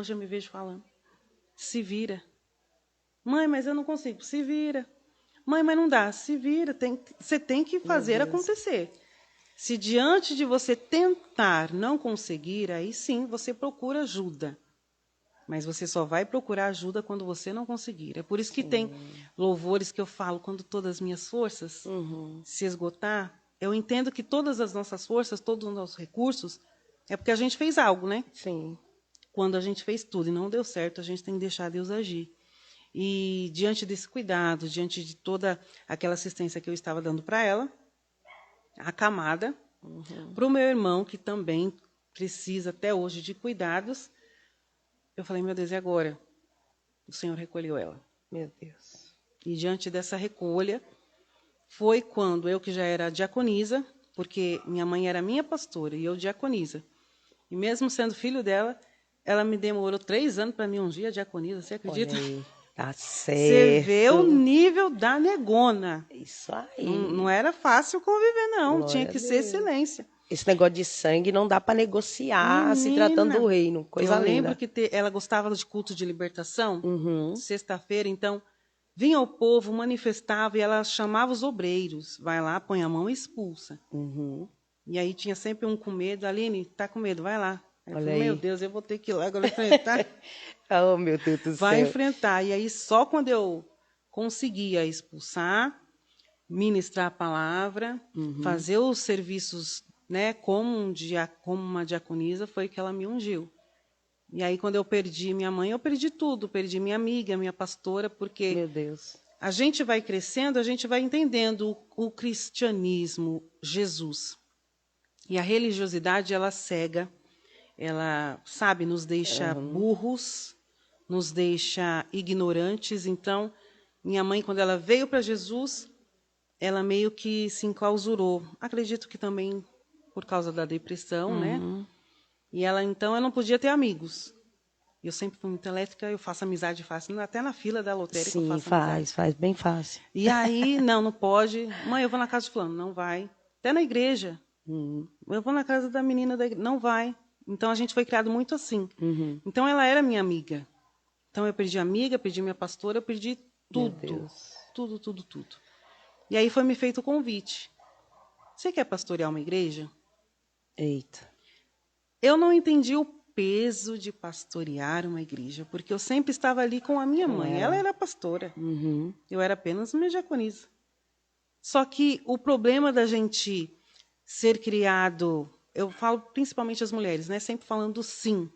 Speaker 2: eu me vejo falando, se vira. Mãe, mas eu não consigo, se vira. Mãe, mas não dá, se vira, você tem que fazer acontecer. Se diante de você tentar não conseguir, aí sim você procura ajuda. Mas você só vai procurar ajuda quando você não conseguir. É por isso que tem louvores que eu falo, quando todas as minhas forças se esgotar, eu entendo que todas as nossas forças, todos os nossos recursos, é porque a gente fez algo, né?
Speaker 3: Sim.
Speaker 2: Quando a gente fez tudo e não deu certo, a gente tem que deixar Deus agir. E diante desse cuidado, diante de toda aquela assistência que eu estava dando para ela, acamada, para o meu irmão, que também precisa até hoje de cuidados, eu falei, meu Deus, e agora? O Senhor recolheu ela.
Speaker 3: Meu Deus.
Speaker 2: E diante dessa recolha, foi quando eu, que já era diaconisa, porque minha mãe era minha pastora e eu diaconisa, e mesmo sendo filho dela, ela me demorou 3 anos para me ungir a diaconisa, você acredita?
Speaker 3: Olha aí. Tá certo.
Speaker 2: Você vê o nível da negona.
Speaker 3: Isso aí.
Speaker 2: Não era fácil conviver, não.
Speaker 3: Glória
Speaker 2: Tinha que
Speaker 3: a
Speaker 2: ser
Speaker 3: Deus.
Speaker 2: excelência.
Speaker 3: Esse negócio de sangue não dá para negociar se tratando do reino. Coisa
Speaker 2: eu
Speaker 3: linda.
Speaker 2: lembro que ela gostava de culto de libertação. Sexta-feira, então, vinha o povo, manifestava e ela chamava os obreiros. Vai lá, põe a mão e expulsa. E aí tinha sempre um com medo. Aline, tá com medo, vai lá. Eu
Speaker 3: Olha
Speaker 2: falei,
Speaker 3: aí.
Speaker 2: meu Deus, eu vou ter que ir lá agora enfrentar.
Speaker 3: Oh, meu Deus do
Speaker 2: Vai
Speaker 3: céu.
Speaker 2: enfrentar. E aí, só quando eu conseguia expulsar, ministrar a palavra, fazer os serviços, né, como uma diaconisa, foi que ela me ungiu. E aí, quando eu perdi minha mãe, eu perdi tudo. Perdi minha amiga, minha pastora, porque
Speaker 3: Meu Deus.
Speaker 2: a gente vai crescendo, a gente vai entendendo o cristianismo, Jesus. E a religiosidade, ela cega, ela, sabe, nos deixa burros, nos deixa ignorantes. Então, minha mãe, quando ela veio para Jesus, ela meio que se enclausurou. Acredito que também por causa da depressão, né? E ela, então, ela não podia ter amigos. Eu sempre fui muito elétrica, eu faço amizade fácil, até na fila da lotérica eu
Speaker 3: Sim,
Speaker 2: faço amizade.
Speaker 3: faz bem fácil.
Speaker 2: E aí, não pode. Mãe, eu vou na casa de fulano, não vai. Até na igreja. Eu vou na casa da menina da igreja, não vai. Então, a gente foi criado muito assim. Então, ela era minha amiga. Então, eu perdi a amiga, perdi minha pastora, eu perdi tudo.
Speaker 3: Meu Deus.
Speaker 2: Tudo. E aí foi me feito o convite. Você quer pastorear uma igreja?
Speaker 3: Eita.
Speaker 2: eu não entendi o peso de pastorear uma igreja, porque eu sempre estava ali com a minha mãe. Ela era pastora.
Speaker 3: Uhum.
Speaker 2: Eu era apenas uma diaconisa. Só que o problema da gente ser criado, eu falo principalmente as mulheres, né? Sempre falando sim,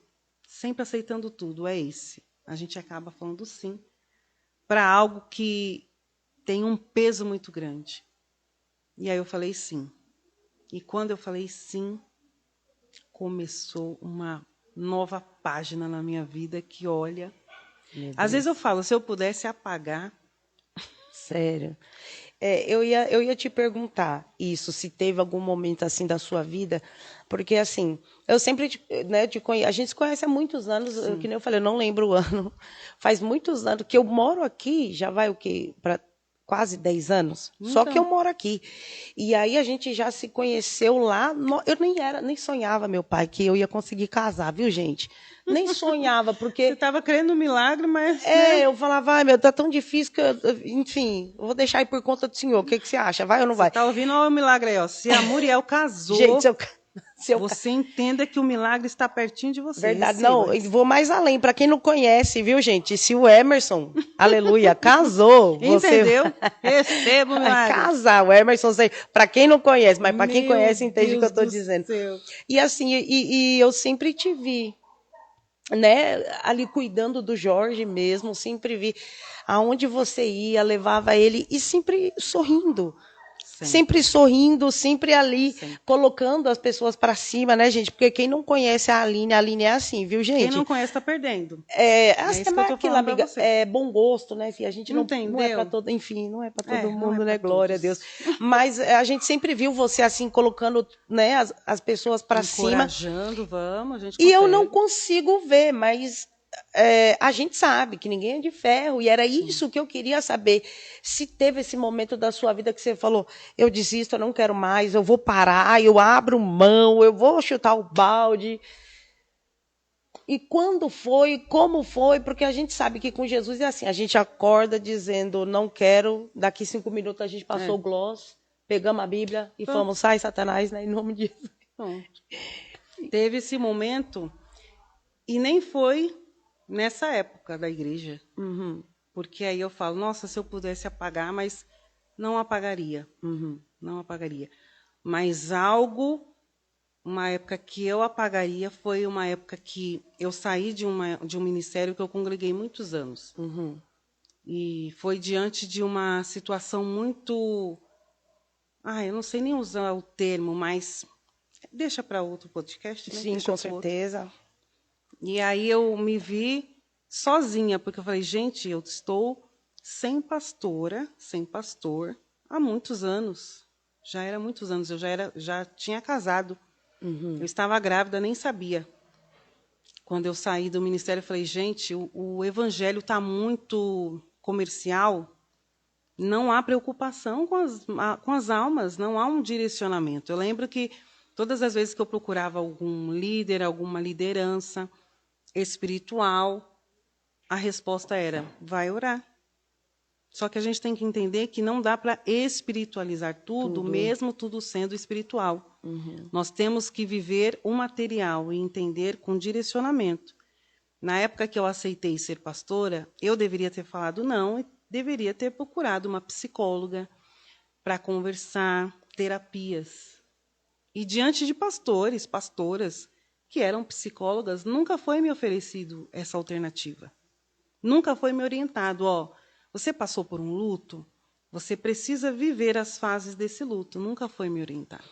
Speaker 2: sempre aceitando tudo, é esse. A gente acaba falando sim para algo que tem um peso muito grande. E aí eu falei sim. E quando eu falei sim, começou uma nova página na minha vida que, olha, às vezes eu falo, se eu pudesse apagar.
Speaker 3: Sério. Eu ia te perguntar isso, se teve algum momento assim da sua vida, porque assim, eu sempre né, te conheço, a gente se conhece há muitos anos, que nem eu falei, eu não lembro o ano, faz muitos anos que eu moro aqui, já vai o quê? Para quase 10 anos, só que eu moro aqui. E aí a gente já se conheceu lá, eu nem sonhava, meu pai, que eu ia conseguir casar, viu, gente? Nem sonhava, porque...
Speaker 2: Você estava querendo um milagre, mas... né?
Speaker 3: eu falava, ai, meu, tá tão difícil que, enfim, eu vou deixar aí por conta do senhor. O que você acha? Vai ou não vai?
Speaker 2: Você tá ouvindo? Olha o milagre aí, ó. Se a Muriel casou,
Speaker 3: Gente,
Speaker 2: você entenda que o milagre está pertinho de você.
Speaker 3: Verdade,
Speaker 2: Receba.
Speaker 3: não, eu vou mais além. Para quem não conhece, viu, gente? Se o Emerson, aleluia, casou, você...
Speaker 2: Entendeu? Receba o milagre.
Speaker 3: Casar, o Emerson, para quem não conhece, mas para quem conhece, entende o que eu estou
Speaker 2: Deus do
Speaker 3: dizendo.
Speaker 2: céu.
Speaker 3: E assim, e eu sempre te vi, né, ali cuidando do Jorge mesmo, sempre vi aonde você ia, levava ele e sempre sorrindo. Sempre sorrindo, sempre ali, colocando as pessoas para cima, né, gente? Porque quem não conhece a Aline é assim, viu, gente?
Speaker 2: Quem não conhece está perdendo.
Speaker 3: Assim,
Speaker 2: isso que eu tô
Speaker 3: aquilo,
Speaker 2: falando pra
Speaker 3: amiga,
Speaker 2: você.
Speaker 3: é bom gosto, né, filha? A gente não é
Speaker 2: Entendeu?
Speaker 3: para todo, enfim, não é para todo
Speaker 2: não é
Speaker 3: mundo,
Speaker 2: pra
Speaker 3: né? Glória a
Speaker 2: todos.
Speaker 3: Deus. Mas a gente sempre viu você assim, colocando, né, as pessoas para cima.
Speaker 2: Encorajando, vamos, a gente
Speaker 3: E eu
Speaker 2: consegue.
Speaker 3: não consigo ver, mas a gente sabe que ninguém é de ferro. E era isso que eu queria saber. Se teve esse momento da sua vida que você falou, eu desisto, eu não quero mais, eu vou parar, eu abro mão, eu vou chutar o balde. E quando foi, como foi, porque a gente sabe que com Jesus é assim, a gente acorda dizendo, não quero, daqui 5 minutos a gente passou o gloss, pegamos a Bíblia e falamos, sai Satanás, né, em nome de Jesus.
Speaker 2: Bom, teve esse momento e nem foi nessa época da igreja.
Speaker 3: Uhum.
Speaker 2: Porque aí eu falo, nossa, se eu pudesse apagar, mas não apagaria.
Speaker 3: Uhum.
Speaker 2: Não apagaria. Mas algo, uma época que eu apagaria, foi uma época que eu saí de um ministério que eu congreguei muitos anos.
Speaker 3: Uhum.
Speaker 2: E foi diante de uma situação muito... eu não sei nem usar o termo, mas deixa para outro podcast, né?
Speaker 3: Sim,
Speaker 2: deixa
Speaker 3: com
Speaker 2: pro outro.
Speaker 3: certeza.
Speaker 2: E aí eu me vi sozinha, porque eu falei, gente, eu estou sem pastora, sem pastor, há muitos anos. Já era muitos anos, eu já tinha casado.
Speaker 3: Uhum.
Speaker 2: Eu estava grávida, nem sabia. Quando eu saí do ministério, eu falei, gente, o evangelho está muito comercial, não há preocupação com as almas, não há um direcionamento. Eu lembro que todas as vezes que eu procurava algum líder, alguma liderança espiritual, a resposta era, vai orar. Só que a gente tem que entender que não dá para espiritualizar tudo, mesmo tudo sendo espiritual.
Speaker 3: Uhum.
Speaker 2: Nós temos que viver o material e entender com direcionamento. Na época que eu aceitei ser pastora, eu deveria ter falado não e deveria ter procurado uma psicóloga para conversar, terapias. E diante de pastores, pastoras, que eram psicólogas, nunca foi me oferecido essa alternativa. Nunca foi me orientado, você passou por um luto, você precisa viver as fases desse luto. Nunca foi me orientado.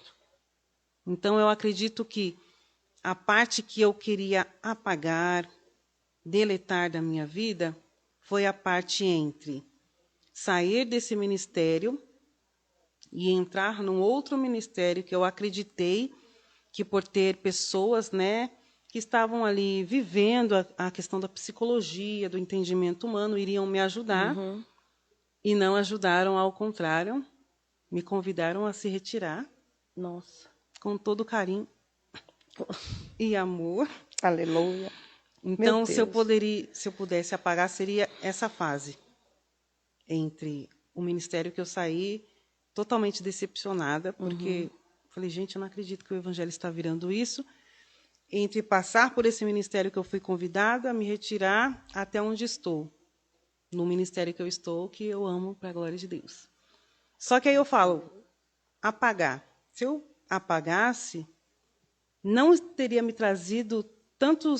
Speaker 2: Então, eu acredito que a parte que eu queria apagar, deletar da minha vida, foi a parte entre sair desse ministério e entrar num outro ministério que eu acreditei que por ter pessoas, né, que estavam ali vivendo a questão da psicologia, do entendimento humano, iriam me ajudar, e não ajudaram, ao contrário, me convidaram a se retirar.
Speaker 3: Nossa.
Speaker 2: Com todo carinho e amor.
Speaker 3: Aleluia.
Speaker 2: Então, se eu pudesse apagar, seria essa fase entre o ministério que eu saí totalmente decepcionada, porque falei, gente, eu não acredito que o evangelho está virando isso. entre passar por esse ministério que eu fui convidada, me retirar até onde estou. No ministério que eu estou, que eu amo para a glória de Deus. Só que aí eu falo, apagar. Se eu apagasse, não teria me trazido tanto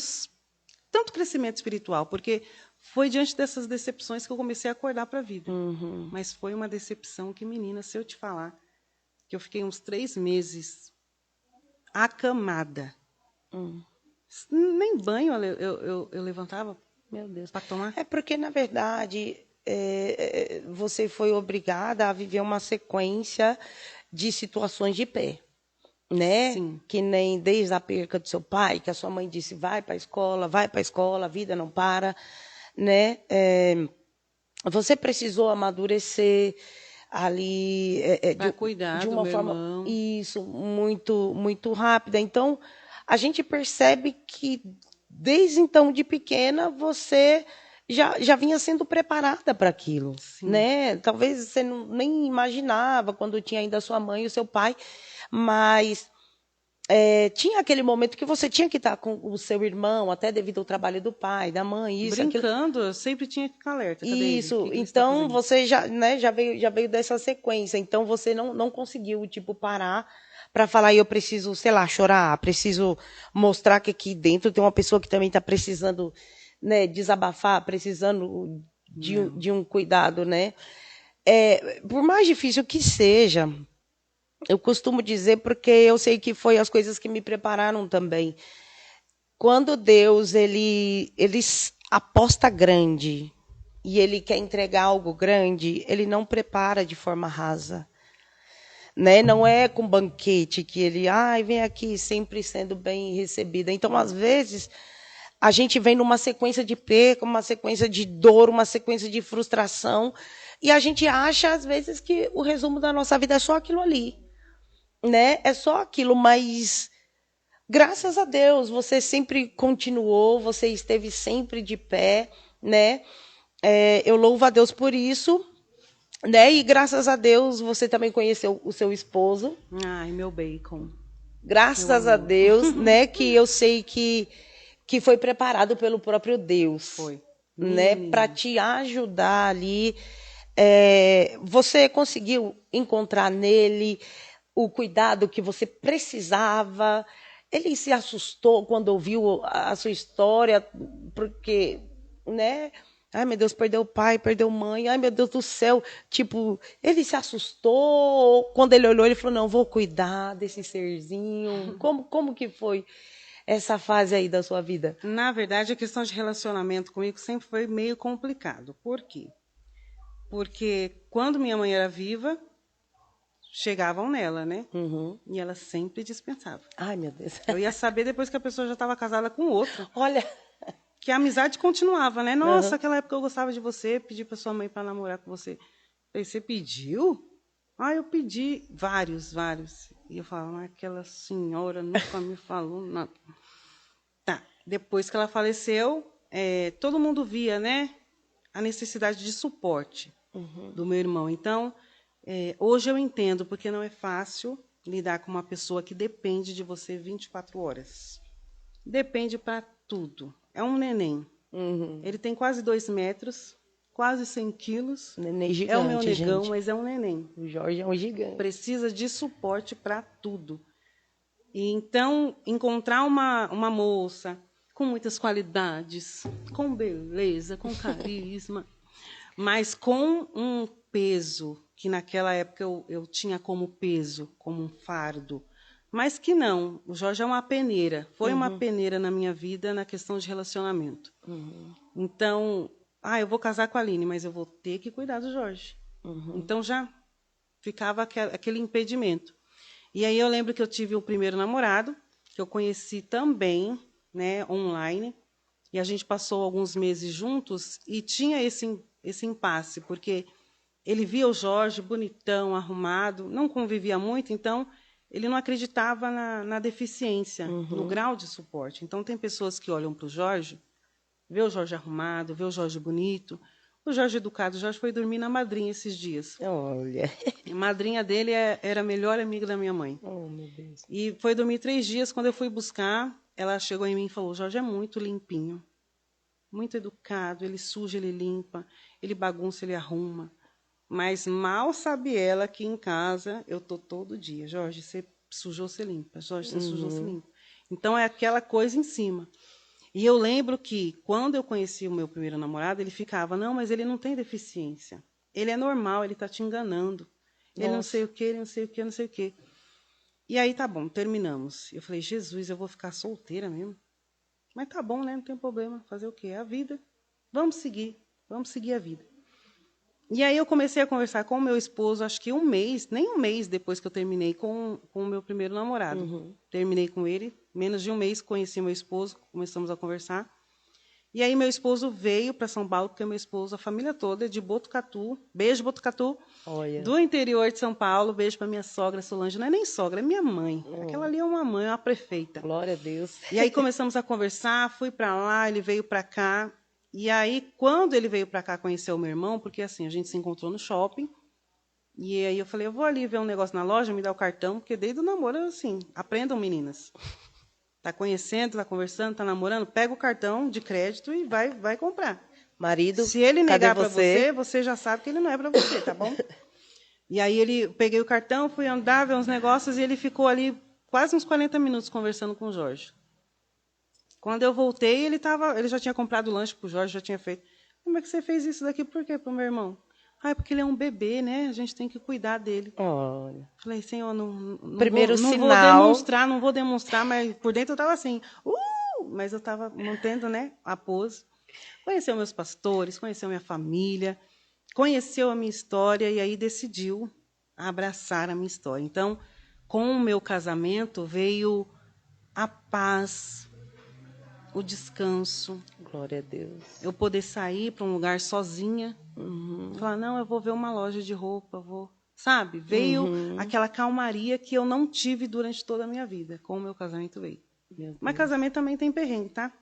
Speaker 2: crescimento espiritual, porque foi diante dessas decepções que eu comecei a acordar para a vida. Mas foi uma decepção que, menina, se eu te falar, que eu fiquei uns 3 meses acamada. Nem banho eu levantava, meu Deus, para tomar.
Speaker 3: É porque, na verdade, você foi obrigada a viver uma sequência de situações de pé, né?
Speaker 2: Sim.
Speaker 3: Que nem desde a perca do seu pai, que a sua mãe disse, vai para a escola, a vida não para, né? Você precisou amadurecer ali
Speaker 2: Para cuidar
Speaker 3: de
Speaker 2: do
Speaker 3: uma
Speaker 2: meu
Speaker 3: forma
Speaker 2: irmão.
Speaker 3: isso muito muito rápida. Então a gente percebe que desde então de pequena você já vinha sendo preparada para aquilo,
Speaker 2: Sim.
Speaker 3: né? Talvez você nem imaginava quando tinha ainda sua mãe e o seu pai, mas tinha aquele momento que você tinha que estar com o seu irmão, até devido ao trabalho do pai, da mãe, isso,
Speaker 2: Brincando,
Speaker 3: aquilo.
Speaker 2: eu sempre tinha que ficar alerta. Cadê
Speaker 3: Isso,
Speaker 2: ele? O que ele está
Speaker 3: então
Speaker 2: fazendo?
Speaker 3: você já, né, já veio dessa sequência. Então você não conseguiu, tipo, parar para falar, eu preciso, sei lá, chorar, preciso mostrar que aqui dentro tem uma pessoa que também está precisando, né, desabafar, precisando de um cuidado, né? Por mais difícil que seja, eu costumo dizer, porque eu sei que foi as coisas que me prepararam também. Quando Deus ele aposta grande e ele quer entregar algo grande, ele não prepara de forma rasa. Né? Não é com banquete que ele, vem aqui sempre sendo bem recebida. Então, às vezes, a gente vem numa sequência de perca, uma sequência de dor, uma sequência de frustração, e a gente acha, às vezes, que o resumo da nossa vida é só aquilo ali. Né? É só aquilo, mas graças a Deus, você sempre continuou, você esteve sempre de pé, né? Eu louvo a Deus por isso, né? E graças a Deus você também conheceu o seu esposo.
Speaker 2: Ai, meu bacon.
Speaker 3: Graças a Deus, né? Que eu sei que foi preparado pelo próprio Deus.
Speaker 2: Foi.
Speaker 3: Né? Para te ajudar ali. Você conseguiu encontrar nele o cuidado que você precisava. Ele se assustou quando ouviu a sua história, porque, né? Ai, meu Deus, perdeu o pai, perdeu mãe. Ai, meu Deus do céu. Tipo, ele se assustou. Quando ele olhou, ele falou, não, vou cuidar desse serzinho. Como que foi essa fase aí da sua vida?
Speaker 2: Na verdade, a questão de relacionamento comigo sempre foi meio complicado. Por quê? Porque quando minha mãe era viva, chegavam nela, né? E ela sempre dispensava.
Speaker 3: Ai, meu Deus.
Speaker 2: Eu ia saber depois que a pessoa já estava casada com outro.
Speaker 3: Olha.
Speaker 2: Que a amizade continuava, né? Nossa, naquela época eu gostava de você, pedi para sua mãe para namorar com você. Falei, você pediu? Eu pedi vários. E eu falava, mas aquela senhora nunca me falou nada. Tá, depois que ela faleceu, todo mundo via, né? A necessidade de suporte do meu irmão. Então, hoje eu entendo, porque não é fácil lidar com uma pessoa que depende de você 24 horas. Depende para tudo. É um neném. Ele tem quase 2 metros, quase 100 quilos.
Speaker 3: Neném gigante,
Speaker 2: é o meu negão,
Speaker 3: gente.
Speaker 2: mas é um neném.
Speaker 3: O Jorge é um gigante.
Speaker 2: Precisa de suporte para tudo. E então, encontrar uma moça com muitas qualidades, com beleza, com carisma, mas com um peso, que naquela época eu tinha como peso, como um fardo, mas que não. O Jorge é uma peneira, foi uma peneira na minha vida na questão de relacionamento. Então, eu vou casar com a Aline, mas eu vou ter que cuidar do Jorge. Então já ficava aquele impedimento. E aí eu lembro que eu tive o primeiro namorado, que eu conheci também, né, online, e a gente passou alguns meses juntos e tinha esse impasse, porque ele via o Jorge bonitão, arrumado, não convivia muito, então ele não acreditava na deficiência, no grau de suporte. Então tem pessoas que olham para o Jorge, vê o Jorge arrumado, vê o Jorge bonito, o Jorge educado. O Jorge foi dormir na madrinha esses dias.
Speaker 3: Olha.
Speaker 2: A madrinha dele era a melhor amiga da minha mãe.
Speaker 3: Oh, meu Deus.
Speaker 2: E foi dormir 3 dias. Quando eu fui buscar, ela chegou em mim e falou: Jorge é muito limpinho, muito educado, ele suja, ele limpa, ele bagunça, ele arruma. Mas mal sabe ela que em casa eu tô todo dia. Jorge, você sujou, você limpa. Jorge, você sujou, você limpa. Então é aquela coisa em cima. E eu lembro que quando eu conheci o meu primeiro namorado, ele ficava: não, mas ele não tem deficiência. Ele é normal, ele está te enganando. Ele não sei o quê, ele não sei o quê, não sei o quê. E aí tá bom, terminamos. Eu falei: Jesus, eu vou ficar solteira mesmo? Mas tá bom, né? Não tem problema. Fazer o quê? É a vida. Vamos seguir a vida. E aí eu comecei a conversar com o meu esposo, acho que nem um mês depois que eu terminei com o meu primeiro namorado. Terminei com ele, menos de um mês conheci meu esposo, começamos a conversar. E aí meu esposo veio para São Paulo, porque meu esposo, a família toda é de Botucatu, beijo Botucatu, do interior de São Paulo, beijo para minha sogra Solange, não é nem sogra, é minha mãe. Aquela ali é uma mãe, é uma prefeita.
Speaker 3: Glória a Deus.
Speaker 2: E aí começamos a conversar, fui para lá, ele veio para cá. E aí, quando ele veio para cá conhecer o meu irmão, porque assim, a gente se encontrou no shopping, e aí eu falei: eu vou ali ver um negócio na loja, me dá o cartão, porque desde o namoro, assim, aprendam, meninas. Tá conhecendo, tá conversando, tá namorando, pega o cartão de crédito e vai comprar.
Speaker 3: Marido,
Speaker 2: se ele negar para
Speaker 3: você?
Speaker 2: você já sabe que ele não é para você, tá bom? E aí peguei o cartão, fui andar, ver uns negócios, e ele ficou ali quase uns 40 minutos conversando com o Jorge. Quando eu voltei, ele já tinha comprado o lanche pro Jorge, já tinha feito. Como é que você fez isso daqui? Por quê, pro meu irmão? É porque ele é um bebê, né? A gente tem que cuidar dele.
Speaker 3: Olha.
Speaker 2: Falei: Senhor, não
Speaker 3: sinal.
Speaker 2: vou demonstrar, mas por dentro eu estava assim, mas eu estava mantendo, né, a pose. Conheceu meus pastores, conheceu minha família, conheceu a minha história e aí decidiu abraçar a minha história. Então, com o meu casamento veio a paz, o descanso.
Speaker 3: Glória a Deus.
Speaker 2: Eu poder sair para um lugar sozinha. Falar: não, eu vou ver uma loja de roupa, vou... Sabe? Veio aquela calmaria que eu não tive durante toda a minha vida. Com o meu casamento veio. Mas casamento também tem perrengue, tá?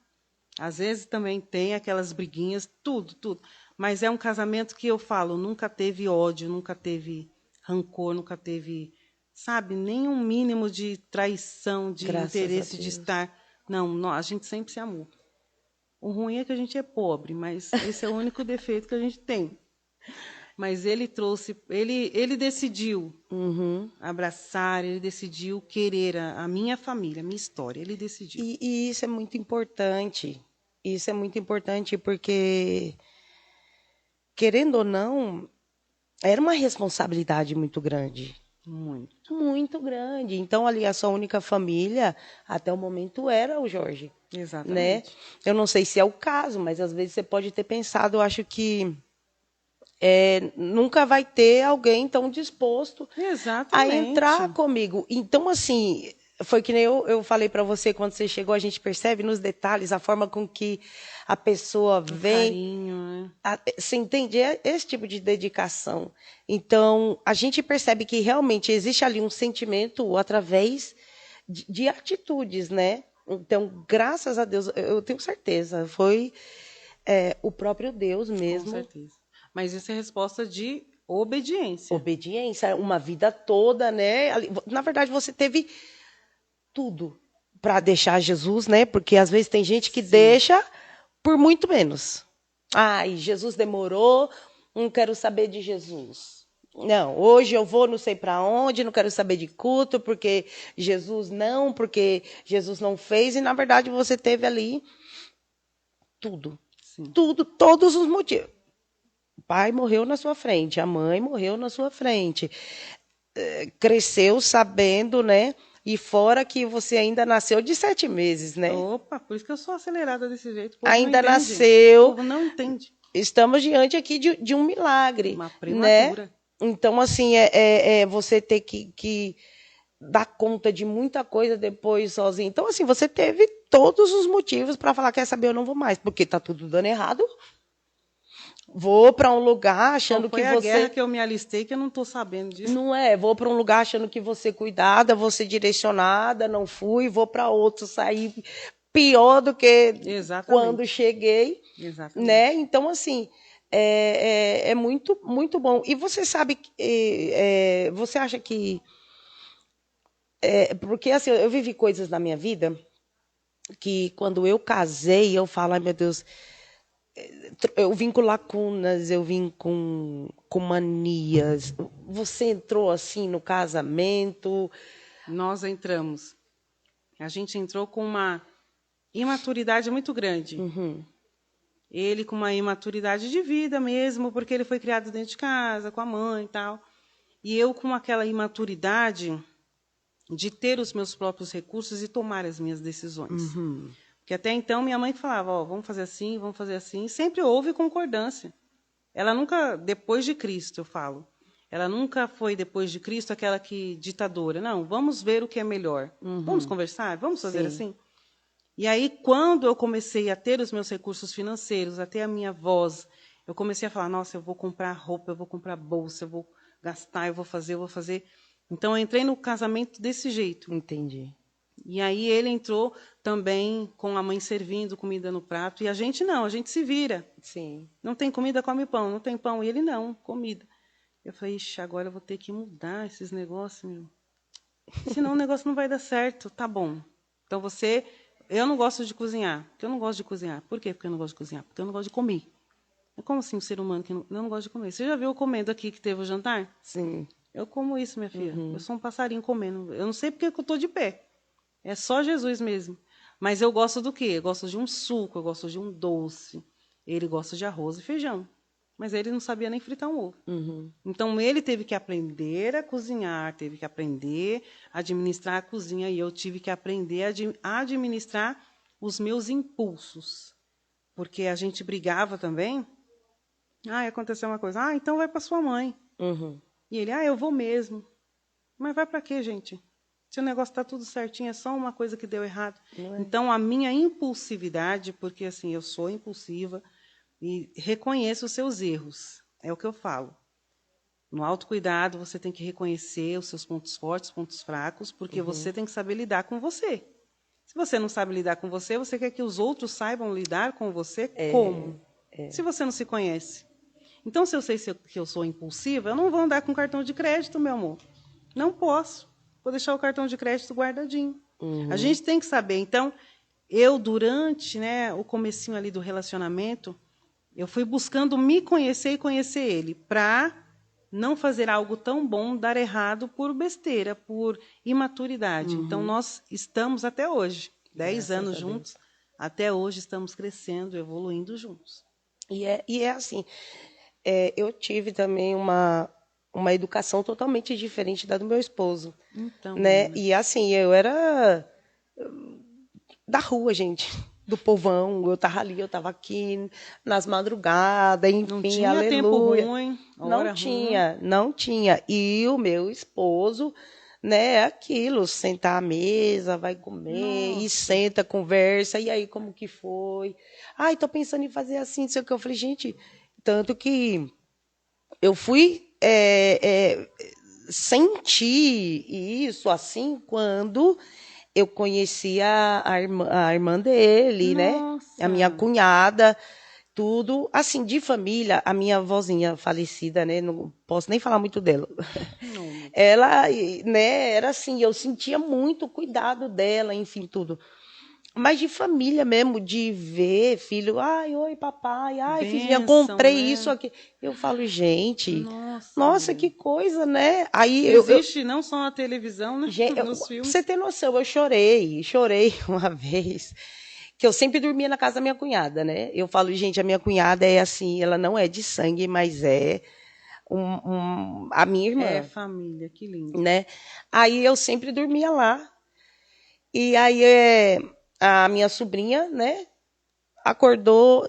Speaker 2: Às vezes também tem aquelas briguinhas, tudo. Mas é um casamento que eu falo, nunca teve ódio, nunca teve rancor, nunca teve, sabe, nenhum mínimo de traição, de interesse de estar... Não, a gente sempre se amou. O ruim é que a gente é pobre, mas esse é o único defeito que a gente tem. Mas ele decidiu abraçar, ele decidiu querer a minha família, a minha história, ele decidiu.
Speaker 3: E isso é muito importante. Isso é muito importante porque, querendo ou não, era uma responsabilidade muito grande. Muito grande. Então, ali, a sua única família, até o momento, era o Jorge.
Speaker 2: Exatamente.
Speaker 3: Né? Eu não sei se é o caso, mas às vezes você pode ter pensado, eu acho que nunca vai ter alguém tão disposto a entrar comigo. Então, assim, foi que nem eu falei para você, quando você chegou, a gente percebe nos detalhes a forma com que a pessoa vem.
Speaker 2: Carinho, né?
Speaker 3: Você entende? É esse tipo de dedicação. Então, a gente percebe que realmente existe ali um sentimento através de atitudes, né? Então, graças a Deus, eu tenho certeza, foi o próprio Deus mesmo.
Speaker 2: Com certeza. Mas isso é resposta de obediência.
Speaker 3: Obediência, uma vida toda, né? Na verdade, você teve tudo para deixar Jesus, né? Porque às vezes tem gente que deixa por muito menos. Ai, Jesus demorou, não quero saber de Jesus. Não, hoje eu vou não sei para onde, não quero saber de culto, porque Jesus não fez. E, na verdade, você teve ali tudo. Tudo, todos os motivos. O pai morreu na sua frente, a mãe morreu na sua frente. Cresceu sabendo, né? E fora que você ainda nasceu de 7 meses, né?
Speaker 2: Opa, por isso que eu sou acelerada desse jeito.
Speaker 3: Ainda nasceu.
Speaker 2: O povo não entende.
Speaker 3: Estamos diante aqui de um milagre.
Speaker 2: Uma prematura.
Speaker 3: Né? Então, assim, você ter que dar conta de muita coisa depois sozinho. Então, assim, você teve todos os motivos para falar: quer saber, eu não vou mais, porque tá tudo dando errado. Vou para um lugar achando que você...
Speaker 2: Foi a guerra que eu me alistei que eu não estou sabendo disso.
Speaker 3: Não é, vou para um lugar achando que você cuidada, você direcionada, não fui, vou para outro, sair pior do que quando cheguei.
Speaker 2: Exatamente.
Speaker 3: Né? Então, assim, é muito, muito bom. E você sabe, você acha que... porque, assim, eu vivi coisas na minha vida que quando eu casei, eu falo, ai meu Deus, eu vim com lacunas, eu vim com manias. Você entrou assim no casamento?
Speaker 2: Nós entramos. A gente entrou com uma imaturidade muito grande. Ele com uma imaturidade de vida mesmo, porque ele foi criado dentro de casa, com a mãe e tal. E eu com aquela imaturidade de ter os meus próprios recursos e tomar as minhas decisões. Porque até então minha mãe falava, ó, vamos fazer assim, vamos fazer assim. E sempre houve concordância. Ela nunca, depois de Cristo, eu falo, ela nunca foi, depois de Cristo, aquela que ditadora. Não, vamos ver o que é melhor. Vamos conversar? Vamos fazer assim? E aí, quando eu comecei a ter os meus recursos financeiros, a ter a minha voz, eu comecei a falar, nossa, eu vou comprar roupa, eu vou comprar bolsa, eu vou gastar, eu vou fazer. Então, eu entrei no casamento desse jeito.
Speaker 3: Entendi.
Speaker 2: E aí, ele entrou também com a mãe servindo comida no prato. E a gente não, a gente se vira.
Speaker 3: Sim.
Speaker 2: Não tem comida, come pão. Não tem pão. E ele não, comida. Eu falei, ixi, agora eu vou ter que mudar esses negócios, meu. Senão o negócio não vai dar certo. Tá bom. Então, eu não gosto de cozinhar. Porque eu não gosto de cozinhar. Por quê? Porque eu não gosto de cozinhar? Porque eu não gosto de comer. Como assim um ser humano que não gosta de comer? Você já viu eu comendo aqui que teve o jantar?
Speaker 3: Sim.
Speaker 2: Eu como isso, minha filha. Eu sou um passarinho comendo. Eu não sei porque eu estou de pé. É só Jesus mesmo. Mas eu gosto do quê? Eu gosto de um suco, eu gosto de um doce. Ele gosta de arroz e feijão. Mas ele não sabia nem fritar um ovo. Então, ele teve que aprender a cozinhar, teve que aprender a administrar a cozinha. E eu tive que aprender a administrar os meus impulsos. Porque a gente brigava também. Ah, aconteceu uma coisa. Ah, então vai para sua mãe. E ele, eu vou mesmo. Mas vai para quê, gente? Se o negócio está tudo certinho, é só uma coisa que deu errado. Então, a minha impulsividade, porque assim, eu sou impulsiva e reconheço os seus erros. É o que eu falo. No autocuidado, você tem que reconhecer os seus pontos fortes, pontos fracos, porque você tem que saber lidar com você. Se você não sabe lidar com você, você quer que os outros saibam lidar com você como? Se você não se conhece. Então, se eu sei que eu sou impulsiva, eu não vou andar com cartão de crédito, meu amor. Não posso. Vou deixar o cartão de crédito guardadinho. A gente tem que saber. Então, eu, durante o comecinho ali do relacionamento, eu fui buscando me conhecer e conhecer ele, para não fazer algo tão bom dar errado por besteira, por imaturidade. Então, nós estamos até hoje, 10 anos juntos, até hoje estamos crescendo, evoluindo juntos.
Speaker 3: E é assim, eu tive também uma educação totalmente diferente da do meu esposo.
Speaker 2: Então,
Speaker 3: né? E assim, eu era da rua, gente, do povão. Eu estava ali, eu estava aqui, nas madrugadas, enfim,
Speaker 2: não tinha
Speaker 3: aleluia.
Speaker 2: tempo ruim,
Speaker 3: Não tinha. E o meu esposo, né, é aquilo, sentar à mesa, vai comer, e senta, conversa, e aí como que foi? Ai, tô pensando em fazer assim, não sei o que. Eu falei, gente, tanto que eu fui sentir isso assim quando eu conheci a irmã dele, né? A minha cunhada, tudo assim de família. A minha vozinha falecida, né? Não posso nem falar muito dela. Ela, né? Era assim, eu sentia muito o cuidado dela, enfim, tudo. Mas de família mesmo, de ver filho, ai, oi, papai, ai, filhinha, comprei isso aqui. Eu falo, gente, nossa, que coisa, né? Aí
Speaker 2: existe não só na televisão, né? Nos filmes.
Speaker 3: Pra você ter noção, eu chorei uma vez, que eu sempre dormia na casa da minha cunhada, né? Eu falo, gente, a minha cunhada é assim, ela não é de sangue, mas é a minha irmã.
Speaker 2: É família, que lindo.
Speaker 3: Né? Aí eu sempre dormia lá. E aí a minha sobrinha, né, acordou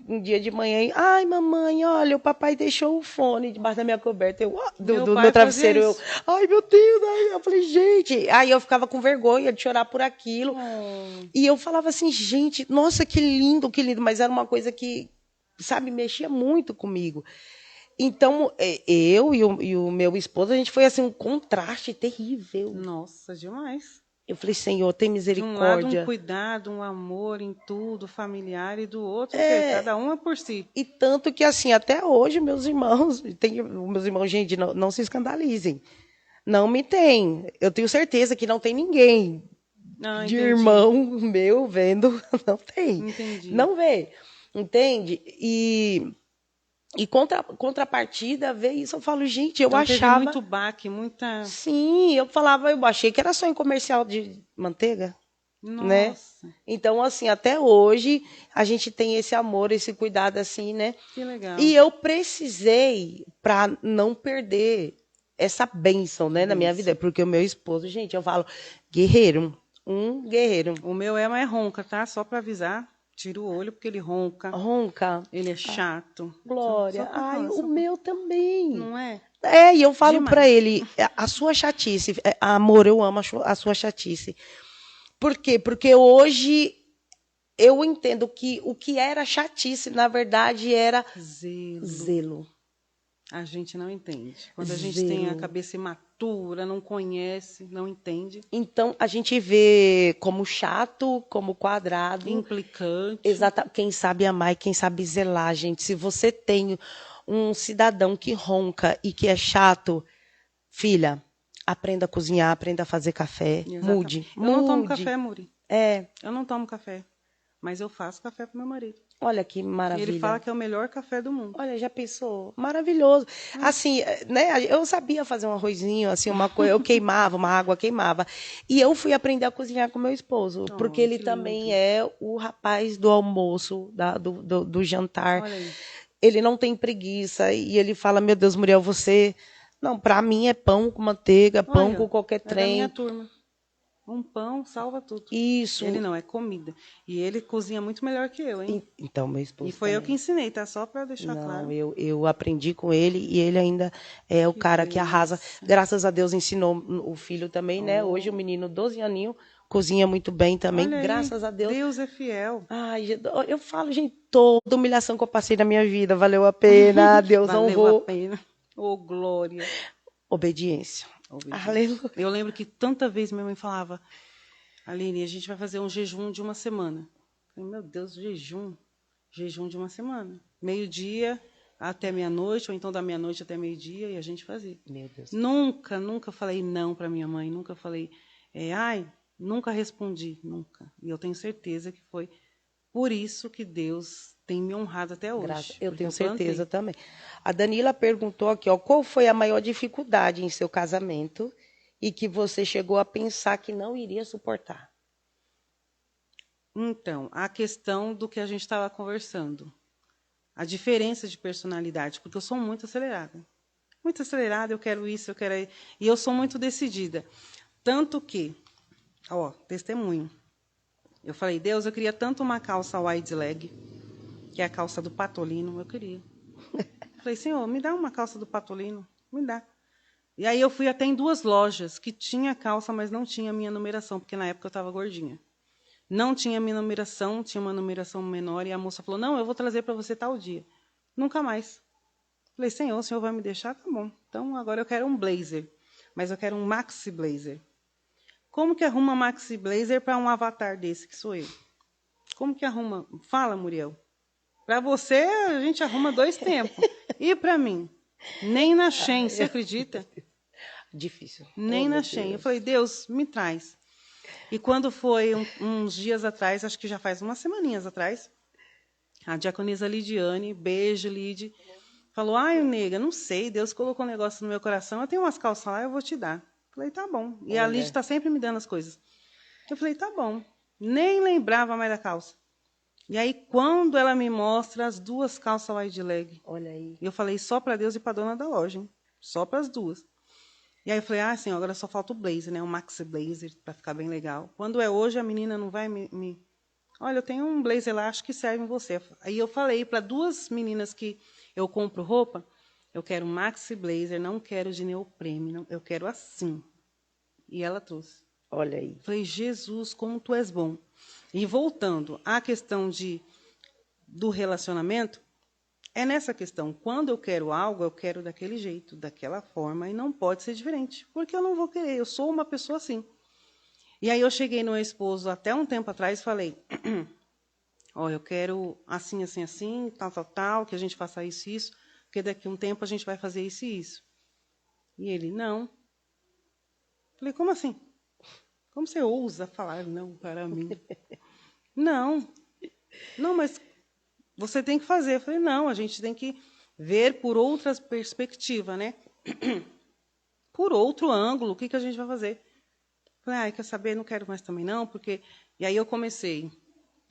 Speaker 3: um dia de manhã e, ai, mamãe, olha, o papai deixou o fone debaixo da minha coberta, do meu travesseiro. Eu, ai, meu Deus, eu falei, gente. Aí eu ficava com vergonha de chorar por aquilo. E eu falava assim, gente, nossa, que lindo, mas era uma coisa que, sabe, mexia muito comigo. Então, eu e o meu esposo, a gente foi assim, um contraste terrível.
Speaker 2: Nossa, demais.
Speaker 3: Eu falei, Senhor, tem misericórdia.
Speaker 2: De um lado, um cuidado, um amor em tudo, familiar, e do outro, cada um é por si.
Speaker 3: E tanto que, assim, até hoje, meus irmãos, gente, não se escandalizem. Não me tem. Eu tenho certeza que não tem ninguém
Speaker 2: Ah,
Speaker 3: de
Speaker 2: entendi.
Speaker 3: irmão meu vendo, não tem.
Speaker 2: Entendi.
Speaker 3: Não vê, entende? E contrapartida, ver isso, eu falo, gente, eu
Speaker 2: Então teve
Speaker 3: achava.
Speaker 2: muito baque, muita.
Speaker 3: Sim, eu falava, eu achei que era só em comercial de manteiga, né?
Speaker 2: Nossa,
Speaker 3: Então, assim, até hoje a gente tem esse amor, esse cuidado, assim, né?
Speaker 2: que legal.
Speaker 3: E eu precisei para não perder essa bênção, né, na minha
Speaker 2: Bênção.
Speaker 3: vida, porque o meu esposo, gente, eu falo, guerreiro, um guerreiro.
Speaker 2: O meu é mais ronca, tá? Só para avisar. Tira o olho porque ele ronca.
Speaker 3: Ronca,
Speaker 2: Ele é chato.
Speaker 3: Glória.
Speaker 2: Só pra
Speaker 3: Ai,
Speaker 2: falar,
Speaker 3: o
Speaker 2: só pra...
Speaker 3: meu também.
Speaker 2: Não é?
Speaker 3: É, e eu falo para
Speaker 2: Demais.
Speaker 3: ele, a sua chatice, amor, eu amo a sua chatice. Por quê? Porque hoje eu entendo que o que era chatice, na verdade, era
Speaker 2: Zelo.
Speaker 3: zelo.
Speaker 2: A gente não entende. Quando a gente tem a
Speaker 3: Zelo.
Speaker 2: cabeça imatura, não conhece, não entende.
Speaker 3: Então, a gente vê como chato, como quadrado.
Speaker 2: Implicante.
Speaker 3: Exata, quem sabe amar e quem sabe zelar, gente. Se você tem um cidadão que ronca e que é chato, filha, aprenda a cozinhar, aprenda a fazer café.
Speaker 2: Exatamente.
Speaker 3: Mude.
Speaker 2: Eu não tomo
Speaker 3: Mude.
Speaker 2: café, Muri.
Speaker 3: É,
Speaker 2: Eu não tomo café. Mas eu faço café pro meu marido.
Speaker 3: olha que
Speaker 2: E
Speaker 3: maravilha.
Speaker 2: ele fala que é o melhor café do mundo.
Speaker 3: Olha, já pensou? Maravilhoso. Assim, né? Eu sabia fazer um arrozinho, assim, uma coisa. Eu queimava, uma água queimava. E eu fui aprender a cozinhar com meu esposo,
Speaker 2: Oh,
Speaker 3: porque ele
Speaker 2: que
Speaker 3: também
Speaker 2: lindo.
Speaker 3: é o rapaz do almoço, do jantar.
Speaker 2: Olha aí.
Speaker 3: Ele não tem preguiça e ele fala: Meu Deus, Muriel, você. Não, para mim é pão com manteiga, pão
Speaker 2: Olha,
Speaker 3: com qualquer
Speaker 2: é da minha
Speaker 3: trem.
Speaker 2: turma. Um pão salva tudo.
Speaker 3: Isso.
Speaker 2: Ele não, é comida. E ele cozinha muito melhor que eu, hein?
Speaker 3: Então, meu esposo.
Speaker 2: E foi eu
Speaker 3: também.
Speaker 2: que ensinei, tá? Só para deixar
Speaker 3: Não,
Speaker 2: claro.
Speaker 3: eu aprendi com ele e ele ainda é o
Speaker 2: Que
Speaker 3: cara que arrasa.
Speaker 2: benção.
Speaker 3: Graças a Deus ensinou o filho também, né?
Speaker 2: Oh.
Speaker 3: Hoje o menino, 12 aninhos, cozinha muito bem também.
Speaker 2: Olha aí,
Speaker 3: Graças a Deus.
Speaker 2: Deus é fiel.
Speaker 3: Ai, eu falo, gente, toda humilhação que eu passei na minha vida valeu a pena. Deus
Speaker 2: Valeu a
Speaker 3: honrou.
Speaker 2: pena. Ô, glória.
Speaker 3: Obediência.
Speaker 2: Obediência.
Speaker 3: Aleluia.
Speaker 2: Eu lembro que tanta vez minha mãe falava, Aline, a gente vai fazer um jejum de uma semana. Eu falei, meu Deus, jejum? Jejum de uma semana. Meio-dia até meia-noite, ou então da meia-noite até meio-dia, e a gente fazia.
Speaker 3: Meu Deus.
Speaker 2: Nunca falei não para minha mãe, nunca falei, nunca respondi, nunca. E eu tenho certeza que foi por isso que Deus tem me honrado até hoje.
Speaker 3: Eu tenho
Speaker 2: plantei.
Speaker 3: certeza também. A Danila perguntou aqui, ó, qual foi a maior dificuldade em seu casamento e que você chegou a pensar que não iria suportar?
Speaker 2: Então, a questão do que a gente estava conversando. A diferença de personalidade, porque eu sou muito acelerada. Muito acelerada, eu quero isso, eu quero... E eu sou muito decidida. Tanto que, ó, testemunho. Eu falei, Deus, eu queria tanto uma calça wide leg, que é a calça do Patolino, eu queria. Falei, Senhor, me dá uma calça do Patolino, me dá. E aí eu fui até em 2 lojas que tinha calça, mas não tinha a minha numeração, porque na época eu estava gordinha. Não tinha minha numeração, tinha uma numeração menor, e a moça falou, não, eu vou trazer para você tal dia. Nunca mais. Falei, Senhor, o Senhor vai me deixar? Tá bom. Então, agora eu quero um blazer, mas eu quero um maxi blazer. Como que arruma maxi blazer para um avatar desse, que sou eu? Como que arruma? Fala, Muriel. Para você, a gente arruma 2 tempos. E para mim? Nem na Shein, você acredita?
Speaker 3: Difícil.
Speaker 2: Nem na Shein. Eu falei, Deus, me traz. E quando foi uns dias atrás, acho que já faz umas semaninhas atrás, a diaconisa Lidiane, beijo, Lid, falou, ai, nega, não sei, Deus colocou um negócio no meu coração, eu tenho umas calças lá, eu vou te dar. Falei, tá bom. E a Lid está sempre me dando as coisas. Eu falei, tá bom. Nem lembrava mais da calça. E aí, quando ela me mostra as 2 calças wide leg,
Speaker 3: Olha aí.
Speaker 2: eu falei, só para Deus e para dona da loja, hein? Só para as 2. E aí eu falei, assim, agora só falta o blazer, né? Um maxi blazer, para ficar bem legal. Quando é hoje, a menina não vai me... Olha, eu tenho um blazer lá, acho que serve em você. Aí eu falei para 2 meninas que eu compro roupa, eu quero um maxi blazer, não quero de neoprene, não, eu quero assim. E ela trouxe.
Speaker 3: Olha aí.
Speaker 2: Falei, Jesus, como tu és bom. E voltando à questão do relacionamento, é nessa questão. Quando eu quero algo, eu quero daquele jeito, daquela forma, e não pode ser diferente, porque eu não vou querer, eu sou uma pessoa assim. E aí eu cheguei no meu esposo até um tempo atrás e falei, ó, eu quero assim, assim, assim, tal, tal, tal, que a gente faça isso e isso, porque daqui a um tempo a gente vai fazer isso e isso. E ele, não. Falei, como assim? Como você ousa falar não para mim? Não, mas você tem que fazer. Eu falei, não, a gente tem que ver por outras perspectivas, né? Por outro ângulo, o que a gente vai fazer? Falei, quer saber? Não quero mais também não, porque... E aí eu comecei,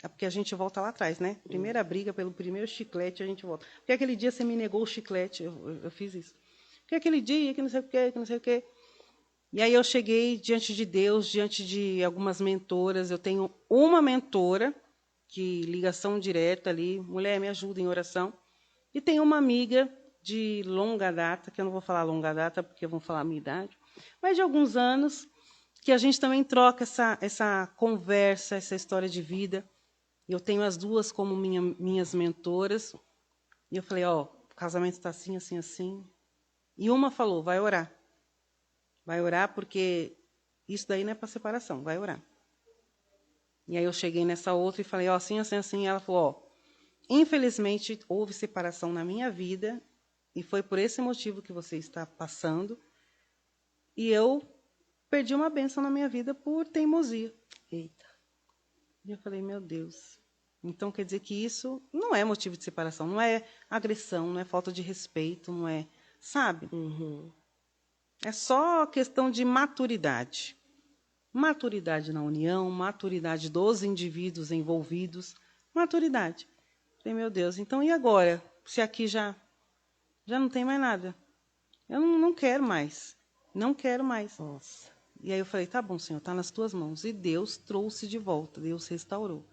Speaker 2: porque a gente volta lá atrás, né? Primeira briga pelo primeiro chiclete, a gente volta. Porque aquele dia você me negou o chiclete, eu fiz isso. Porque aquele dia, que não sei o quê, que não sei o quê. E aí eu cheguei diante de Deus, diante de algumas mentoras. Eu tenho uma mentora, que ligação direta ali, mulher, me ajuda em oração. E tem uma amiga de longa data, que eu não vou falar longa data, porque vão falar a minha idade, mas de alguns anos, que a gente também troca essa conversa, essa história de vida. Eu tenho as duas como minhas mentoras. E eu falei, o casamento está assim, assim, assim. E uma falou, vai orar. Vai orar porque isso daí não é para separação, vai orar. E aí eu cheguei nessa outra e falei, assim, assim, assim. E ela falou, infelizmente houve separação na minha vida e foi por esse motivo que você está passando. E eu perdi uma bênção na minha vida por teimosia. Eita. E eu falei, meu Deus. Então quer dizer que isso não é motivo de separação, não é agressão, não é falta de respeito, não é, sabe?
Speaker 3: Uhum.
Speaker 2: É só questão de maturidade. Maturidade na união, maturidade dos indivíduos envolvidos, maturidade. Falei, meu Deus, então e agora? Se aqui já não tem mais nada. Eu não quero mais. Não quero mais.
Speaker 3: Nossa.
Speaker 2: E aí eu falei, tá bom, Senhor, está nas tuas mãos. E Deus trouxe de volta, Deus restaurou.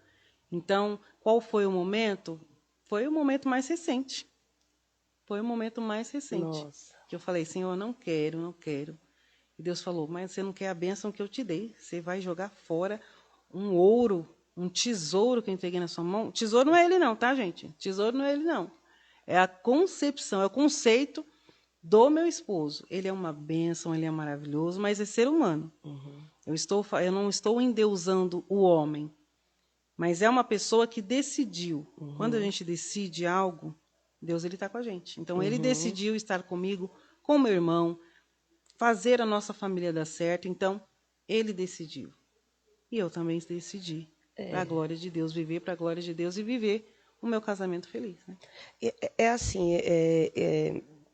Speaker 2: Então, qual foi o momento? Foi o momento mais recente. Foi o momento mais recente.
Speaker 3: Nossa.
Speaker 2: Que eu falei, Senhor, eu não quero, não quero. E Deus falou, mas você não quer a bênção que eu te dei. Você vai jogar fora um ouro, um tesouro que eu entreguei na sua mão. Tesouro não é ele não, tá, gente? Tesouro não é ele não. É a concepção, é o conceito do meu esposo. Ele é uma bênção, ele é maravilhoso, mas é ser humano.
Speaker 3: Uhum.
Speaker 2: Eu não estou endeusando o homem, mas é uma pessoa que decidiu.
Speaker 3: Uhum.
Speaker 2: Quando a gente decide algo, Deus ele está com a gente. Então, ele
Speaker 3: Uhum.
Speaker 2: decidiu estar comigo, com meu irmão, fazer a nossa família dar certo. Então, ele decidiu. E eu também decidi. Para a glória de Deus, viver para a glória de Deus e viver o meu casamento feliz. Né?
Speaker 3: É assim,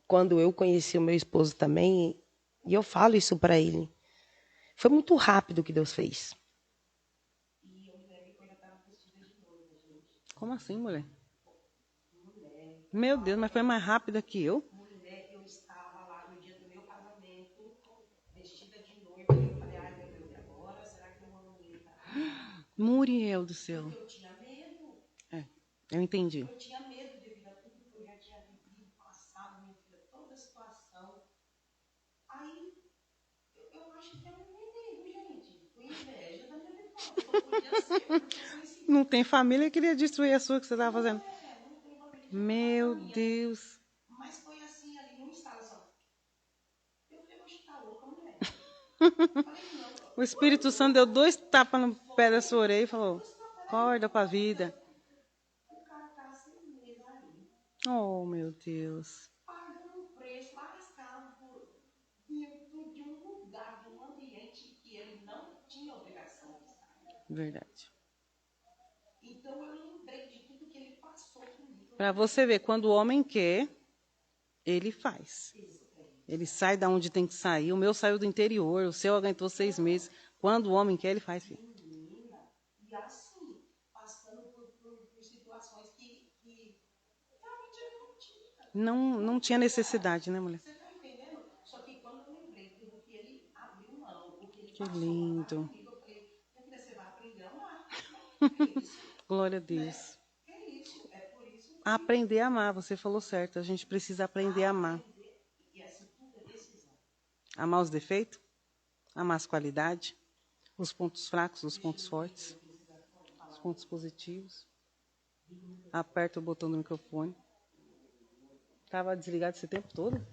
Speaker 3: quando eu conheci o meu esposo também, e eu falo isso para ele, foi muito rápido o que Deus fez.
Speaker 2: Como assim, mulher? Meu Deus, mas foi mais rápida que eu?
Speaker 3: Mulher, eu estava lá no dia do meu casamento, vestida de noiva, e eu falei, ai meu Deus, e agora? Será que eu vou militar?
Speaker 2: Muriel do céu.
Speaker 3: Porque eu tinha medo.
Speaker 2: Eu entendi.
Speaker 3: Eu tinha medo devido a tudo que eu já tinha vivido, passado, minha filha, toda a situação. Aí, eu acho que eu não entendi, gente. Foi inveja da minha vitória. Só podia ser, porque foi assim.
Speaker 2: Não tem família que queria destruir a sua que você estava fazendo.
Speaker 3: Não tem família.
Speaker 2: Meu Deus.
Speaker 3: Mas foi assim, ali, num estalo só. Eu falei, vou chutar louca, mulher.
Speaker 2: O Espírito Santo deu 2 tapas no pé da sua orelha e falou, acorda para a vida.
Speaker 3: O cara tá 6 meses aí,
Speaker 2: Oh, meu Deus.
Speaker 3: pagando um preço lascado por dentro de um lugar, de um ambiente que ele não tinha obrigação de estar.
Speaker 2: Verdade.
Speaker 3: Então eu lembrei de tudo que ele passou comigo.
Speaker 2: Para você ver, quando o homem quer, ele faz. Ele sai da onde tem que sair. O meu saiu do interior, o seu aguentou 6 meses. Quando o homem quer, ele faz, filho.
Speaker 3: E assim, passando por situações que realmente ele não tinha.
Speaker 2: Não tinha necessidade, né, mulher?
Speaker 3: Você está entendendo? Só que quando eu lembrei tudo que ele abriu mão, o que ele
Speaker 2: Que
Speaker 3: passou
Speaker 2: lindo.
Speaker 3: comigo, eu falei, minha filha, você vai aprender a amar. É isso.
Speaker 2: Glória a Deus.
Speaker 3: É isso. É por isso que
Speaker 2: Aprender a amar, você falou certo. A gente precisa aprender a amar.
Speaker 3: e assim tudo é decisão.
Speaker 2: Amar os defeitos, amar as qualidades, os pontos fracos, os pontos fortes, os pontos positivos. Aperta o botão do microfone. Estava desligado esse tempo todo?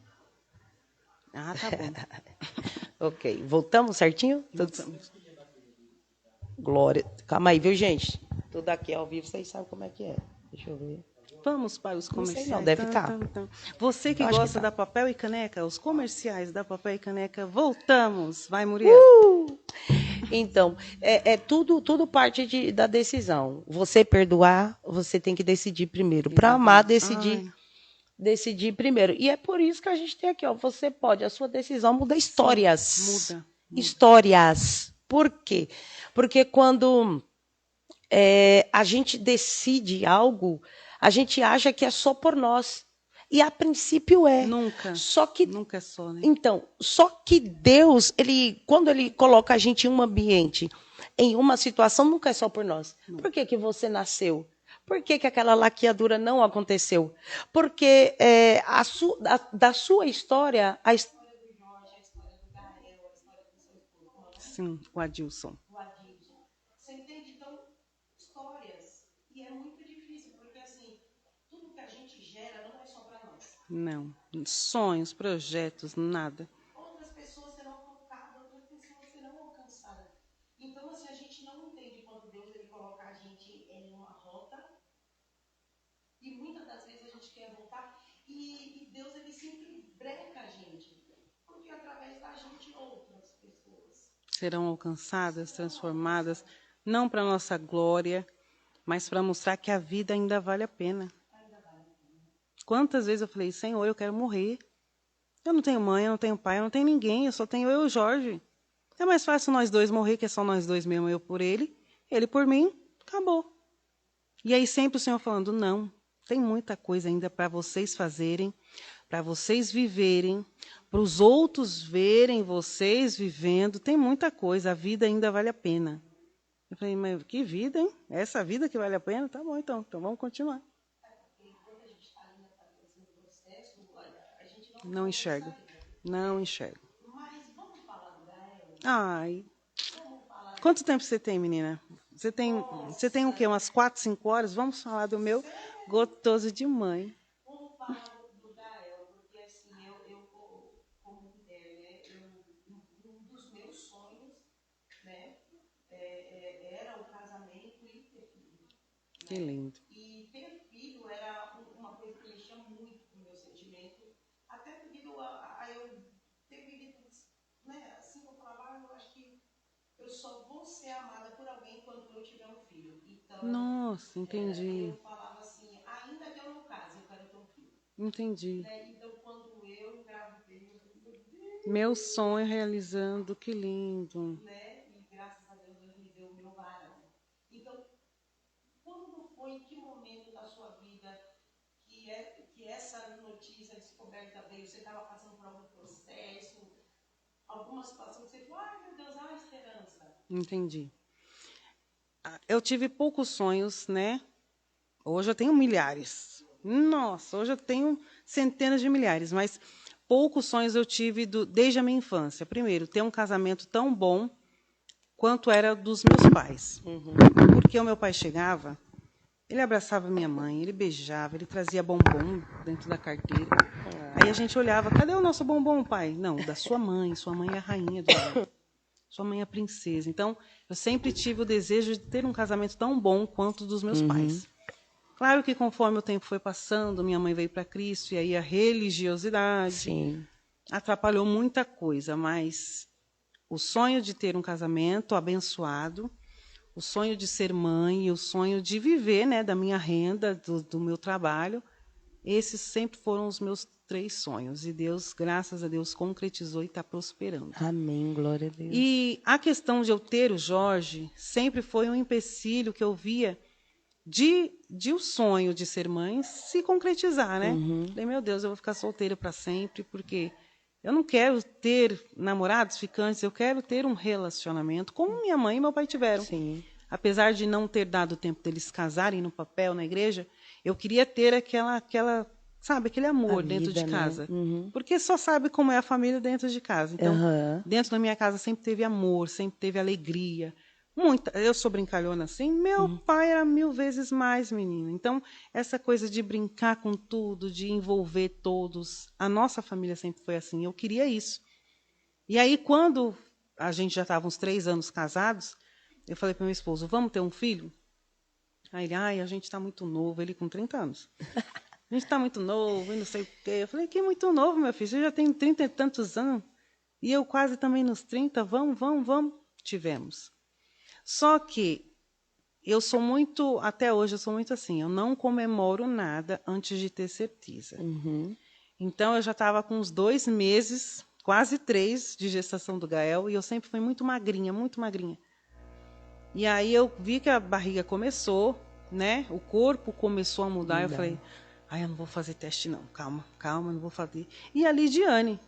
Speaker 2: Ah, tá bom.
Speaker 3: Ok, voltamos certinho?
Speaker 2: Voltamos.
Speaker 3: Glória. Calma aí, viu, gente? Tudo aqui ao vivo, vocês sabem como é que é. Deixa eu ver.
Speaker 2: Vamos para os
Speaker 3: Não
Speaker 2: comerciais.
Speaker 3: sei não, deve estar.
Speaker 2: Você que
Speaker 3: Eu acho que
Speaker 2: gosta
Speaker 3: tá.
Speaker 2: da Papel e Caneca, os comerciais da Papel e Caneca, voltamos. Vai, Muriel.
Speaker 3: Então, tudo parte da decisão. Você perdoar, você tem que decidir primeiro. Para amar, decidir primeiro. E é por isso que a gente tem aqui, ó. Você pode, a sua decisão muda histórias.
Speaker 2: Sim, muda.
Speaker 3: Histórias. Por quê? Porque quando a gente decide algo, a gente acha que é só por nós. E a princípio é.
Speaker 2: Nunca.
Speaker 3: Só que,
Speaker 2: nunca é só, né?
Speaker 3: Então, só que Deus, quando ele coloca a gente em um ambiente, em uma situação, nunca é só por nós. Não. Por que você nasceu? Por que aquela laqueadura não aconteceu? Porque da sua história, a história do Jorge, a história do Gael, a história do seu esposo.
Speaker 2: Sim, o Adilson.
Speaker 3: Você entende? Então, histórias. E é muito difícil, porque assim, tudo que a gente gera não é só para nós.
Speaker 2: Não. Sonhos, projetos, nada.
Speaker 3: Outras pessoas serão tocadas, outras pessoas serão alcançadas. Então, assim, a gente não entende quando Deus ele coloca a gente em uma rota. E muitas das vezes a gente quer voltar. E Deus ele sempre breca a gente. Porque através da gente outras pessoas
Speaker 2: serão alcançadas, transformadas. Não para nossa glória, mas para mostrar que a vida ainda vale a pena. Quantas vezes eu falei, Senhor, eu quero morrer. Eu não tenho mãe, eu não tenho pai, eu não tenho ninguém, eu só tenho eu e o Jorge. É mais fácil nós dois morrer, que é só nós dois mesmo, eu por ele por mim, acabou. E aí sempre o Senhor falando, não, tem muita coisa ainda para vocês fazerem, para vocês viverem, para os outros verem vocês vivendo, tem muita coisa, a vida ainda vale a pena. Eu falei, mas que vida, hein? Essa vida que vale a pena? Tá bom, então vamos continuar. Não enxergo. Não enxergo.
Speaker 3: Mas vamos falar do Gael?
Speaker 2: Ai. Quanto tempo você tem, menina? Você tem o quê? Umas 4, 5 horas? Vamos falar do meu gostoso de mãe.
Speaker 3: Vamos falar do Gael, porque assim, eu como mulher, né, um dos meus sonhos, né, era o casamento e ter filho. Né?
Speaker 2: Que lindo.
Speaker 3: E ter filho era uma coisa que mexia muito com o meu sentimento, até devido a eu ter vivido, né, assim, eu falava, eu acho que eu só vou ser amada por alguém quando eu tiver um filho. Então,
Speaker 2: nossa, entendi.
Speaker 3: Eu falava assim, ainda que eu não case, eu quero ter um filho.
Speaker 2: Entendi.
Speaker 3: Né? Então, quando eu engravidei, eu falei, meu Deus.
Speaker 2: Meu sonho realizando, que lindo.
Speaker 3: Né? E graças a Deus, Deus me deu o meu varão. Então, quando foi, em que momento da sua vida que essa notícia, descoberta veio? Você estava passando por algum processo, alguma situação que você falou, ai meu Deus, há esperança.
Speaker 2: Entendi. Eu tive poucos sonhos, né? Hoje eu tenho milhares. Nossa, hoje eu tenho centenas de milhares, mas poucos sonhos eu tive desde a minha infância. Primeiro, ter um casamento tão bom quanto era dos meus pais.
Speaker 3: Uhum.
Speaker 2: Porque o meu pai chegava, ele abraçava minha mãe, ele beijava, ele trazia bombom dentro da carteira. Aí a gente olhava, cadê o nosso bombom, pai? Não, da sua mãe é a rainha do mundo. Sua mãe é a princesa. Então, eu sempre tive o desejo de ter um casamento tão bom quanto o dos meus pais. Claro que conforme o tempo foi passando, minha mãe veio para Cristo, e aí a religiosidade atrapalhou muita coisa, mas o sonho de ter um casamento abençoado, o sonho de ser mãe, o sonho de viver, né, da minha renda, do meu trabalho, esses sempre foram os meus 3 sonhos. E Deus, graças a Deus, concretizou e está prosperando.
Speaker 3: Amém, glória a Deus.
Speaker 2: E a questão de eu ter o Jorge sempre foi um empecilho que eu via de o sonho de ser mãe se concretizar, né? Falei, meu Deus, eu vou ficar solteira para sempre, porque eu não quero ter namorados, ficantes, eu quero ter um relacionamento como minha mãe e meu pai tiveram.
Speaker 3: Sim.
Speaker 2: Apesar de não ter dado tempo deles casarem no papel, na igreja, eu queria ter sabe, aquele amor dentro de casa.
Speaker 3: Né?
Speaker 2: Porque só sabe como é a família dentro de casa. Então, dentro da minha casa sempre teve amor, sempre teve alegria. Eu sou brincalhona assim, meu pai era 1000 vezes mais, menina. Então, essa coisa de brincar com tudo, de envolver todos, a nossa família sempre foi assim, eu queria isso. E aí, quando a gente já estava uns 3 anos casados, eu falei para meu esposo, vamos ter um filho? Aí ele, a gente está muito novo, ele com 30 anos. A gente está muito novo, e não sei o quê. Eu falei, que muito novo, meu filho, você já tem 30 e tantos anos. E eu quase também nos 30, vamos. Tivemos. Só que até hoje eu sou muito assim, eu não comemoro nada antes de ter certeza. Então eu já estava com uns 2 meses, quase 3, de gestação do Gael, e eu sempre fui muito magrinha, muito magrinha. E aí eu vi que a barriga começou, né? O corpo começou a mudar. Eu falei, eu não vou fazer teste não, calma, não vou fazer. E a Lidiane,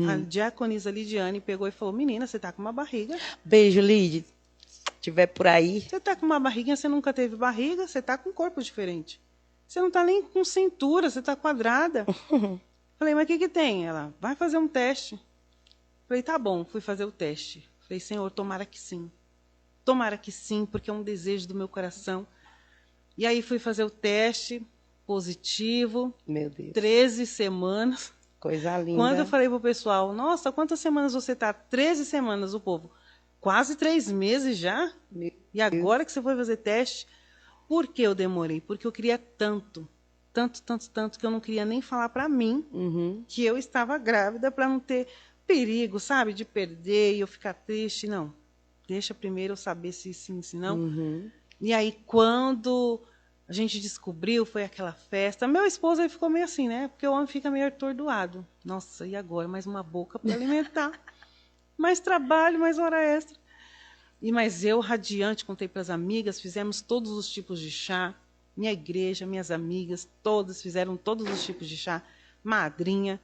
Speaker 2: a diaconisa Lidiane, pegou e falou, menina, você tá com uma barriga.
Speaker 3: Beijo, Lid. Se tiver por aí.
Speaker 2: Você tá com uma barriguinha, você nunca teve barriga, você tá com um corpo diferente. Você não tá nem com cintura, você tá quadrada. Falei, mas o que tem? Ela, vai fazer um teste. Falei, tá bom, fui fazer o teste. Falei, Senhor, tomara que sim. Tomara que sim, porque é um desejo do meu coração. E aí fui fazer o teste, positivo.
Speaker 3: Meu Deus.
Speaker 2: 13 semanas.
Speaker 3: Coisa linda.
Speaker 2: Quando eu falei pro pessoal, nossa, quantas semanas você tá? 13 semanas, o povo. Quase 3 meses já? E agora que você foi fazer teste? Por que eu demorei? Porque eu queria tanto, que eu não queria nem falar para mim que eu estava grávida, para não ter perigo, sabe? De perder e eu ficar triste. Não. Deixa primeiro eu saber se sim, se não. E aí, quando a gente descobriu, foi aquela festa. Meu esposo aí ficou meio assim, né? Porque o homem fica meio atordoado. Nossa, e agora? Mais uma boca para alimentar. Mais trabalho, mais hora extra. Mas eu, radiante, contei para as amigas, fizemos todos os tipos de chá. Minha igreja, minhas amigas, todas fizeram todos os tipos de chá. Madrinha.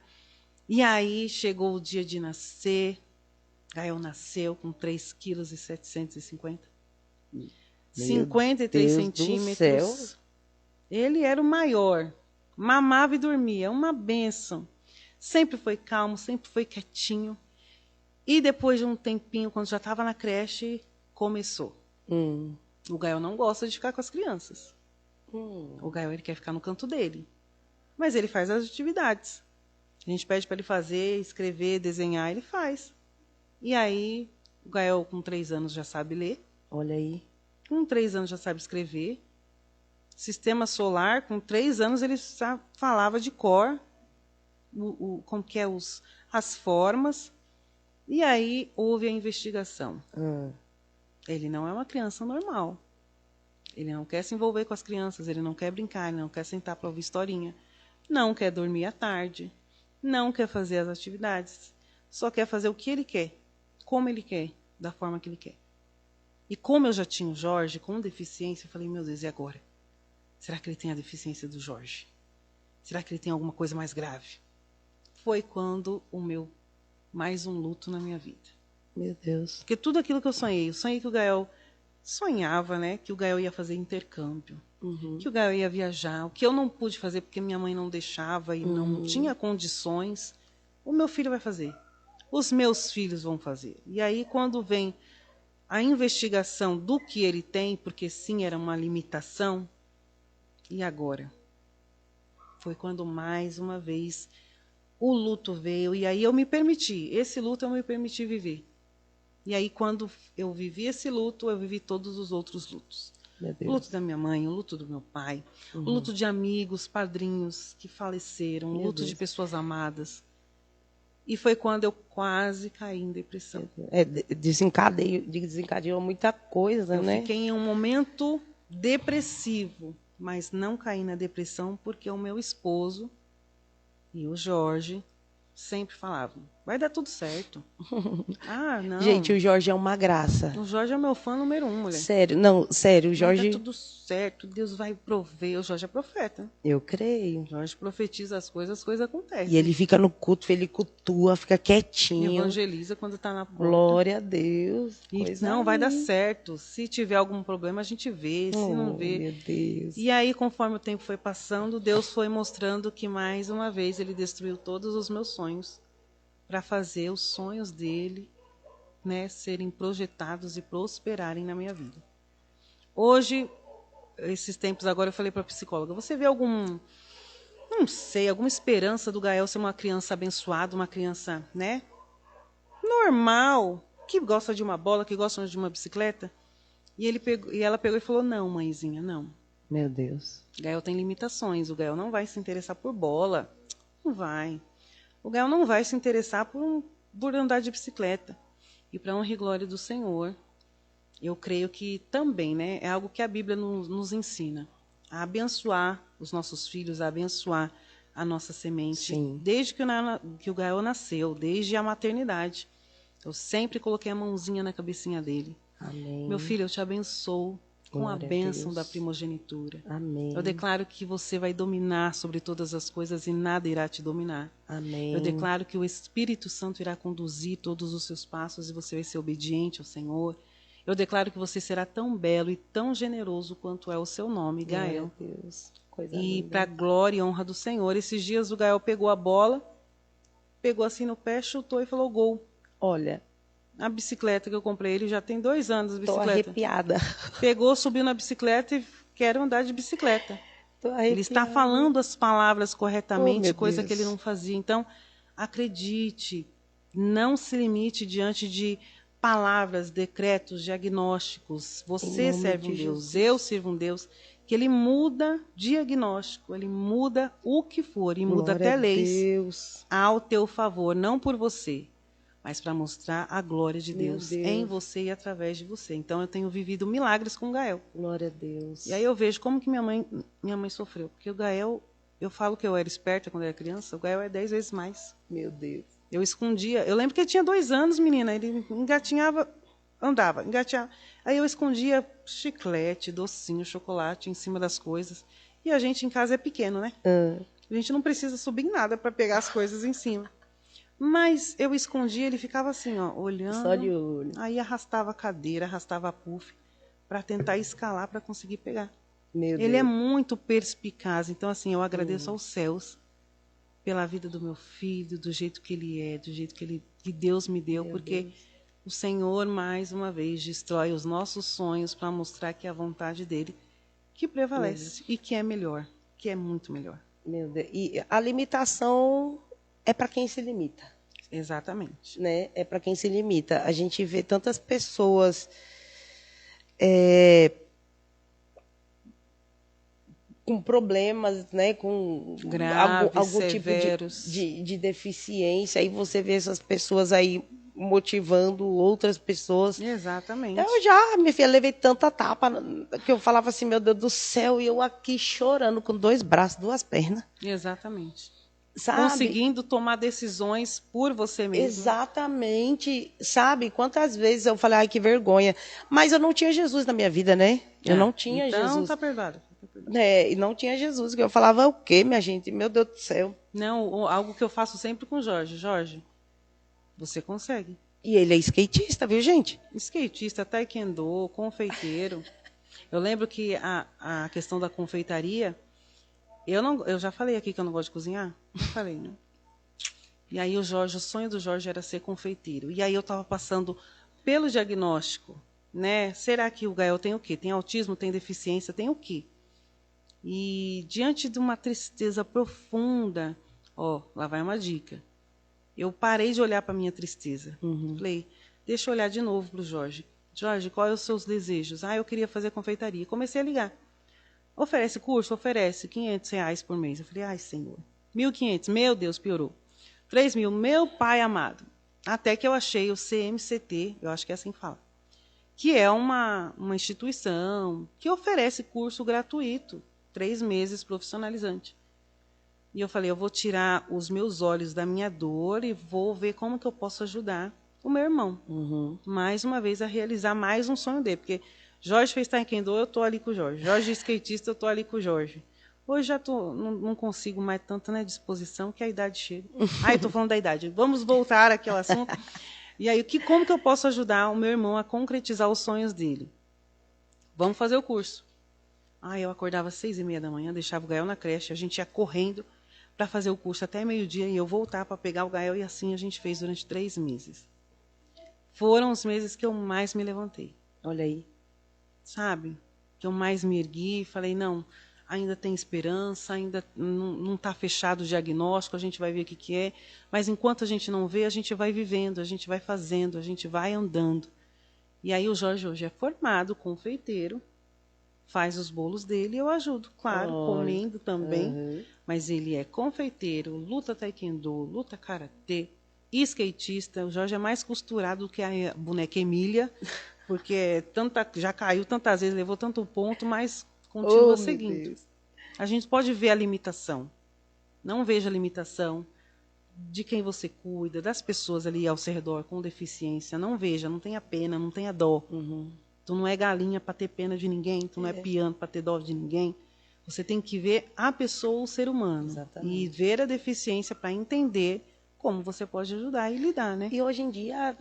Speaker 2: E aí chegou o dia de nascer. Gael nasceu com 3,750 kg. 53 centímetros. Ele era o maior. Mamava e dormia. Uma bênção. Sempre foi calmo, sempre foi quietinho. E depois de um tempinho, quando já estava na creche, começou. O Gael não gosta de ficar com as crianças. O Gael ele quer ficar no canto dele. Mas ele faz as atividades. A gente pede para ele fazer, escrever, desenhar, ele faz. E aí, o Gael com 3 anos já sabe ler.
Speaker 3: Olha aí.
Speaker 2: Com 3 anos já sabe escrever. Sistema solar, com 3 anos ele já falava de cor, como que é as formas. E aí houve a investigação. Ele não é uma criança normal. Ele não quer se envolver com as crianças, ele não quer brincar, ele não quer sentar para ouvir historinha, não quer dormir à tarde, não quer fazer as atividades, só quer fazer o que ele quer, como ele quer, da forma que ele quer. E como eu já tinha o Jorge com deficiência, eu falei, meu Deus, e agora? Será que ele tem a deficiência do Jorge? Será que ele tem alguma coisa mais grave? Foi quando mais um luto na minha vida.
Speaker 3: Meu Deus.
Speaker 2: Porque tudo aquilo que eu sonhei que o Gael sonhava, né? Que o Gael ia fazer intercâmbio, que o Gael ia viajar, o que eu não pude fazer porque minha mãe não deixava e não tinha condições, o meu filho vai fazer. Os meus filhos vão fazer. E aí, quando vem a investigação do que ele tem, porque sim, era uma limitação, e agora? Foi quando mais uma vez o luto veio, e aí esse luto eu me permiti viver. E aí, quando eu vivi esse luto, eu vivi todos os outros lutos. O luto da minha mãe, o luto do meu pai, o luto de amigos, padrinhos que faleceram, o luto de pessoas amadas. E foi quando eu quase caí em depressão.
Speaker 3: Desencadeou muita coisa, né?
Speaker 2: Eu fiquei em um momento depressivo, mas não caí na depressão porque o meu esposo e o Jorge sempre falavam, vai dar tudo certo. Não.
Speaker 3: Gente, o Jorge é uma graça.
Speaker 2: O Jorge é meu fã número 1, mulher.
Speaker 3: Sério, não, sério, o Jorge...
Speaker 2: Vai dar tudo certo, Deus vai prover. O Jorge é profeta.
Speaker 3: Eu creio.
Speaker 2: O Jorge profetiza as coisas acontecem.
Speaker 3: E ele fica no culto, ele cultua, fica quietinho.
Speaker 2: Evangeliza quando tá na porta.
Speaker 3: Glória a Deus.
Speaker 2: E não, vai dar certo. Se tiver algum problema, a gente vê. Se não vê...
Speaker 3: Meu Deus.
Speaker 2: E aí, conforme o tempo foi passando, Deus foi mostrando que, mais uma vez, Ele destruiu todos os meus sonhos para fazer os sonhos dele, né, serem projetados e prosperarem na minha vida. Hoje, esses tempos agora, eu falei para a psicóloga, você vê alguma esperança do Gael ser uma criança abençoada, uma criança, né, normal, que gosta de uma bola, que gosta de uma bicicleta? E ela pegou e falou, não, mãezinha, não.
Speaker 3: Meu Deus.
Speaker 2: O Gael tem limitações, o Gael não vai se interessar por bola, não vai. O Gael não vai se interessar por andar de bicicleta. E para honra e glória do Senhor, eu creio que também, né, é algo que a Bíblia nos ensina, a abençoar os nossos filhos, a abençoar a nossa semente.
Speaker 3: Sim.
Speaker 2: Desde que o Gael nasceu, desde a maternidade, eu sempre coloquei a mãozinha na cabecinha dele.
Speaker 3: Amém.
Speaker 2: Meu filho, eu te abençoo com a
Speaker 3: Glória a
Speaker 2: bênção
Speaker 3: Deus.
Speaker 2: da primogenitura.
Speaker 3: Amém.
Speaker 2: Eu declaro que você vai dominar sobre todas as coisas e nada irá te dominar.
Speaker 3: Amém.
Speaker 2: Eu declaro que o Espírito Santo irá conduzir todos os seus passos e você vai ser obediente ao Senhor. Eu declaro que você será tão belo e tão generoso quanto é o seu nome, Gael.
Speaker 3: Glória a Deus. Coisa
Speaker 2: E
Speaker 3: linda.
Speaker 2: para a glória e honra do Senhor, esses dias o Gael pegou a bola, pegou assim no pé, chutou e falou gol.
Speaker 3: Olha,
Speaker 2: A bicicleta que eu comprei, ele já tem 2 anos a
Speaker 3: tô
Speaker 2: bicicleta.
Speaker 3: arrepiada.
Speaker 2: Pegou, subiu na bicicleta e quer andar de bicicleta.
Speaker 3: Tô
Speaker 2: Ele está
Speaker 3: arrepiada.
Speaker 2: falando as palavras
Speaker 3: Oh,
Speaker 2: corretamente,
Speaker 3: meu
Speaker 2: coisa
Speaker 3: Deus.
Speaker 2: que ele não fazia. Então, acredite, não se limite diante de palavras, decretos, diagnósticos. Você
Speaker 3: Em nome
Speaker 2: serve um
Speaker 3: de
Speaker 2: Deus,
Speaker 3: Jesus.
Speaker 2: eu sirvo um Deus, que ele muda diagnóstico, ele muda o que for, e muda
Speaker 3: Glória
Speaker 2: até
Speaker 3: a
Speaker 2: leis
Speaker 3: Deus.
Speaker 2: ao teu favor, não por você, mas para mostrar a glória de
Speaker 3: Meu
Speaker 2: Deus
Speaker 3: Deus.
Speaker 2: em você e através de você. Então, eu tenho vivido milagres com o Gael.
Speaker 3: Glória a Deus.
Speaker 2: E aí eu vejo como que minha mãe sofreu. Porque o Gael, eu falo que eu era esperta quando era criança, o Gael é 10 vezes mais.
Speaker 3: Meu Deus.
Speaker 2: Eu escondia, eu lembro que ele tinha 2 anos, menina, ele engatinhava, andava, engatinhava. Aí eu escondia chiclete, docinho, chocolate em cima das coisas. E a gente em casa é pequeno, né?
Speaker 3: Ah,
Speaker 2: A gente não precisa subir em nada para pegar as coisas em cima. Mas eu escondia, ele ficava assim, ó, olhando.
Speaker 3: só de olho.
Speaker 2: Aí arrastava a cadeira, arrastava a puff para tentar escalar para conseguir pegar.
Speaker 3: Meu
Speaker 2: Ele é
Speaker 3: Deus.
Speaker 2: muito perspicaz. Então, assim, eu agradeço aos céus pela vida do meu filho, do jeito que ele é, do jeito que Deus me deu,
Speaker 3: Meu
Speaker 2: porque
Speaker 3: Deus.
Speaker 2: o Senhor, mais uma vez, destrói os nossos sonhos para mostrar que é a vontade dele que prevalece e que é melhor, que é muito melhor.
Speaker 3: Meu Deus. E a limitação é para quem se limita,
Speaker 2: Exatamente.
Speaker 3: né? É para quem se limita. A gente vê tantas pessoas com problemas, né? Com
Speaker 2: Graves,
Speaker 3: algum tipo
Speaker 2: severos.
Speaker 3: de deficiência. Aí você vê essas pessoas aí motivando outras pessoas.
Speaker 2: Exatamente.
Speaker 3: Eu já, minha filha, levei tanta tapa que eu falava assim, meu Deus do céu, e eu aqui chorando com 2 braços, 2 pernas,
Speaker 2: Exatamente.
Speaker 3: sabe?
Speaker 2: Conseguindo tomar decisões por você mesmo.
Speaker 3: Exatamente, sabe? Quantas vezes eu falei, ai, que vergonha. Mas eu não tinha Jesus na minha vida, né? Eu não tinha
Speaker 2: então,
Speaker 3: Jesus.
Speaker 2: tá perdoado.
Speaker 3: E não tinha Jesus. Que eu falava o quê, minha gente? Meu Deus do céu.
Speaker 2: Não, algo que eu faço sempre com o Jorge. Jorge, você consegue.
Speaker 3: E ele é skatista, viu, gente?
Speaker 2: Skatista, taekwondo, confeiteiro. Eu lembro que a questão da confeitaria, eu já falei aqui que eu não gosto de cozinhar? Não falei, né? E aí o sonho do Jorge era ser confeiteiro. E aí eu estava passando pelo diagnóstico, né? Será que o Gael tem o quê? Tem autismo, tem deficiência, tem o quê? E diante de uma tristeza profunda, ó, lá vai uma dica. Eu parei de olhar para minha tristeza. Falei, deixa eu olhar de novo para o Jorge. Jorge, quais os seus desejos? Ah, eu queria fazer confeitaria. Comecei a ligar. Oferece curso? Oferece R$500 por mês. Eu falei, ai, Senhor. 1.500, meu Deus, piorou. 3.000, meu Pai amado. Até que eu achei o CMCT, eu acho que é assim que fala, que é uma instituição que oferece curso gratuito, 3 meses profissionalizante. E eu falei, eu vou tirar os meus olhos da minha dor e vou ver como que eu posso ajudar o meu irmão. Mais uma vez, a realizar mais um sonho dele. Porque Jorge fez taekwondo, eu estou ali com o Jorge. Jorge skatista, eu estou ali com o Jorge. Hoje já não consigo mais tanta, né, disposição, que a idade chega. Ai, estou falando da idade. Vamos voltar àquele assunto. E aí, como que eu posso ajudar o meu irmão a concretizar os sonhos dele? Vamos fazer o curso. Eu acordava às 6h30 da manhã, deixava o Gael na creche, a gente ia correndo para fazer o curso até meio-dia e eu voltar para pegar o Gael, e assim a gente fez durante 3 meses. Foram os meses que eu mais me levantei.
Speaker 3: Olha aí.
Speaker 2: Sabe? Que eu mais me ergui e falei, não, ainda tem esperança, ainda não está fechado o diagnóstico, a gente vai ver o que é, mas enquanto a gente não vê, a gente vai vivendo, a gente vai fazendo, a gente vai andando. E aí o Jorge hoje é formado, confeiteiro, faz os bolos dele e eu ajudo, claro, comendo também. Mas ele é confeiteiro, luta taekwondo, luta karatê, skatista. O Jorge é mais costurado do que a boneca Emília, porque já caiu tantas vezes, levou tanto ponto, mas continua seguindo. A gente pode ver a limitação. Não veja a limitação de quem você cuida, das pessoas ali ao seu redor com deficiência. Não veja, não tenha pena, não tenha dó. Tu não é galinha para ter pena de ninguém, tu não é piano para ter dó de ninguém. Você tem que ver a pessoa, o ser humano. Exatamente. E ver a deficiência para entender como você pode ajudar e lidar, né?
Speaker 3: E hoje em dia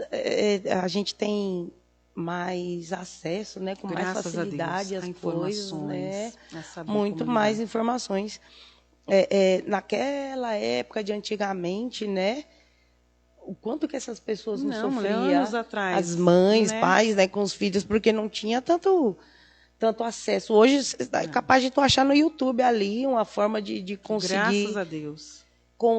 Speaker 3: a gente tem mais acesso, né? Com mais facilidade às coisas, né? Muito mais informações. Naquela época de antigamente, né? O quanto que essas pessoas não sofriam,
Speaker 2: anos atrás,
Speaker 3: as mães, né? Pais, né, com os filhos, porque não tinha tanto acesso. Hoje é capaz de tu achar no YouTube ali uma forma de conseguir.
Speaker 2: Graças a Deus.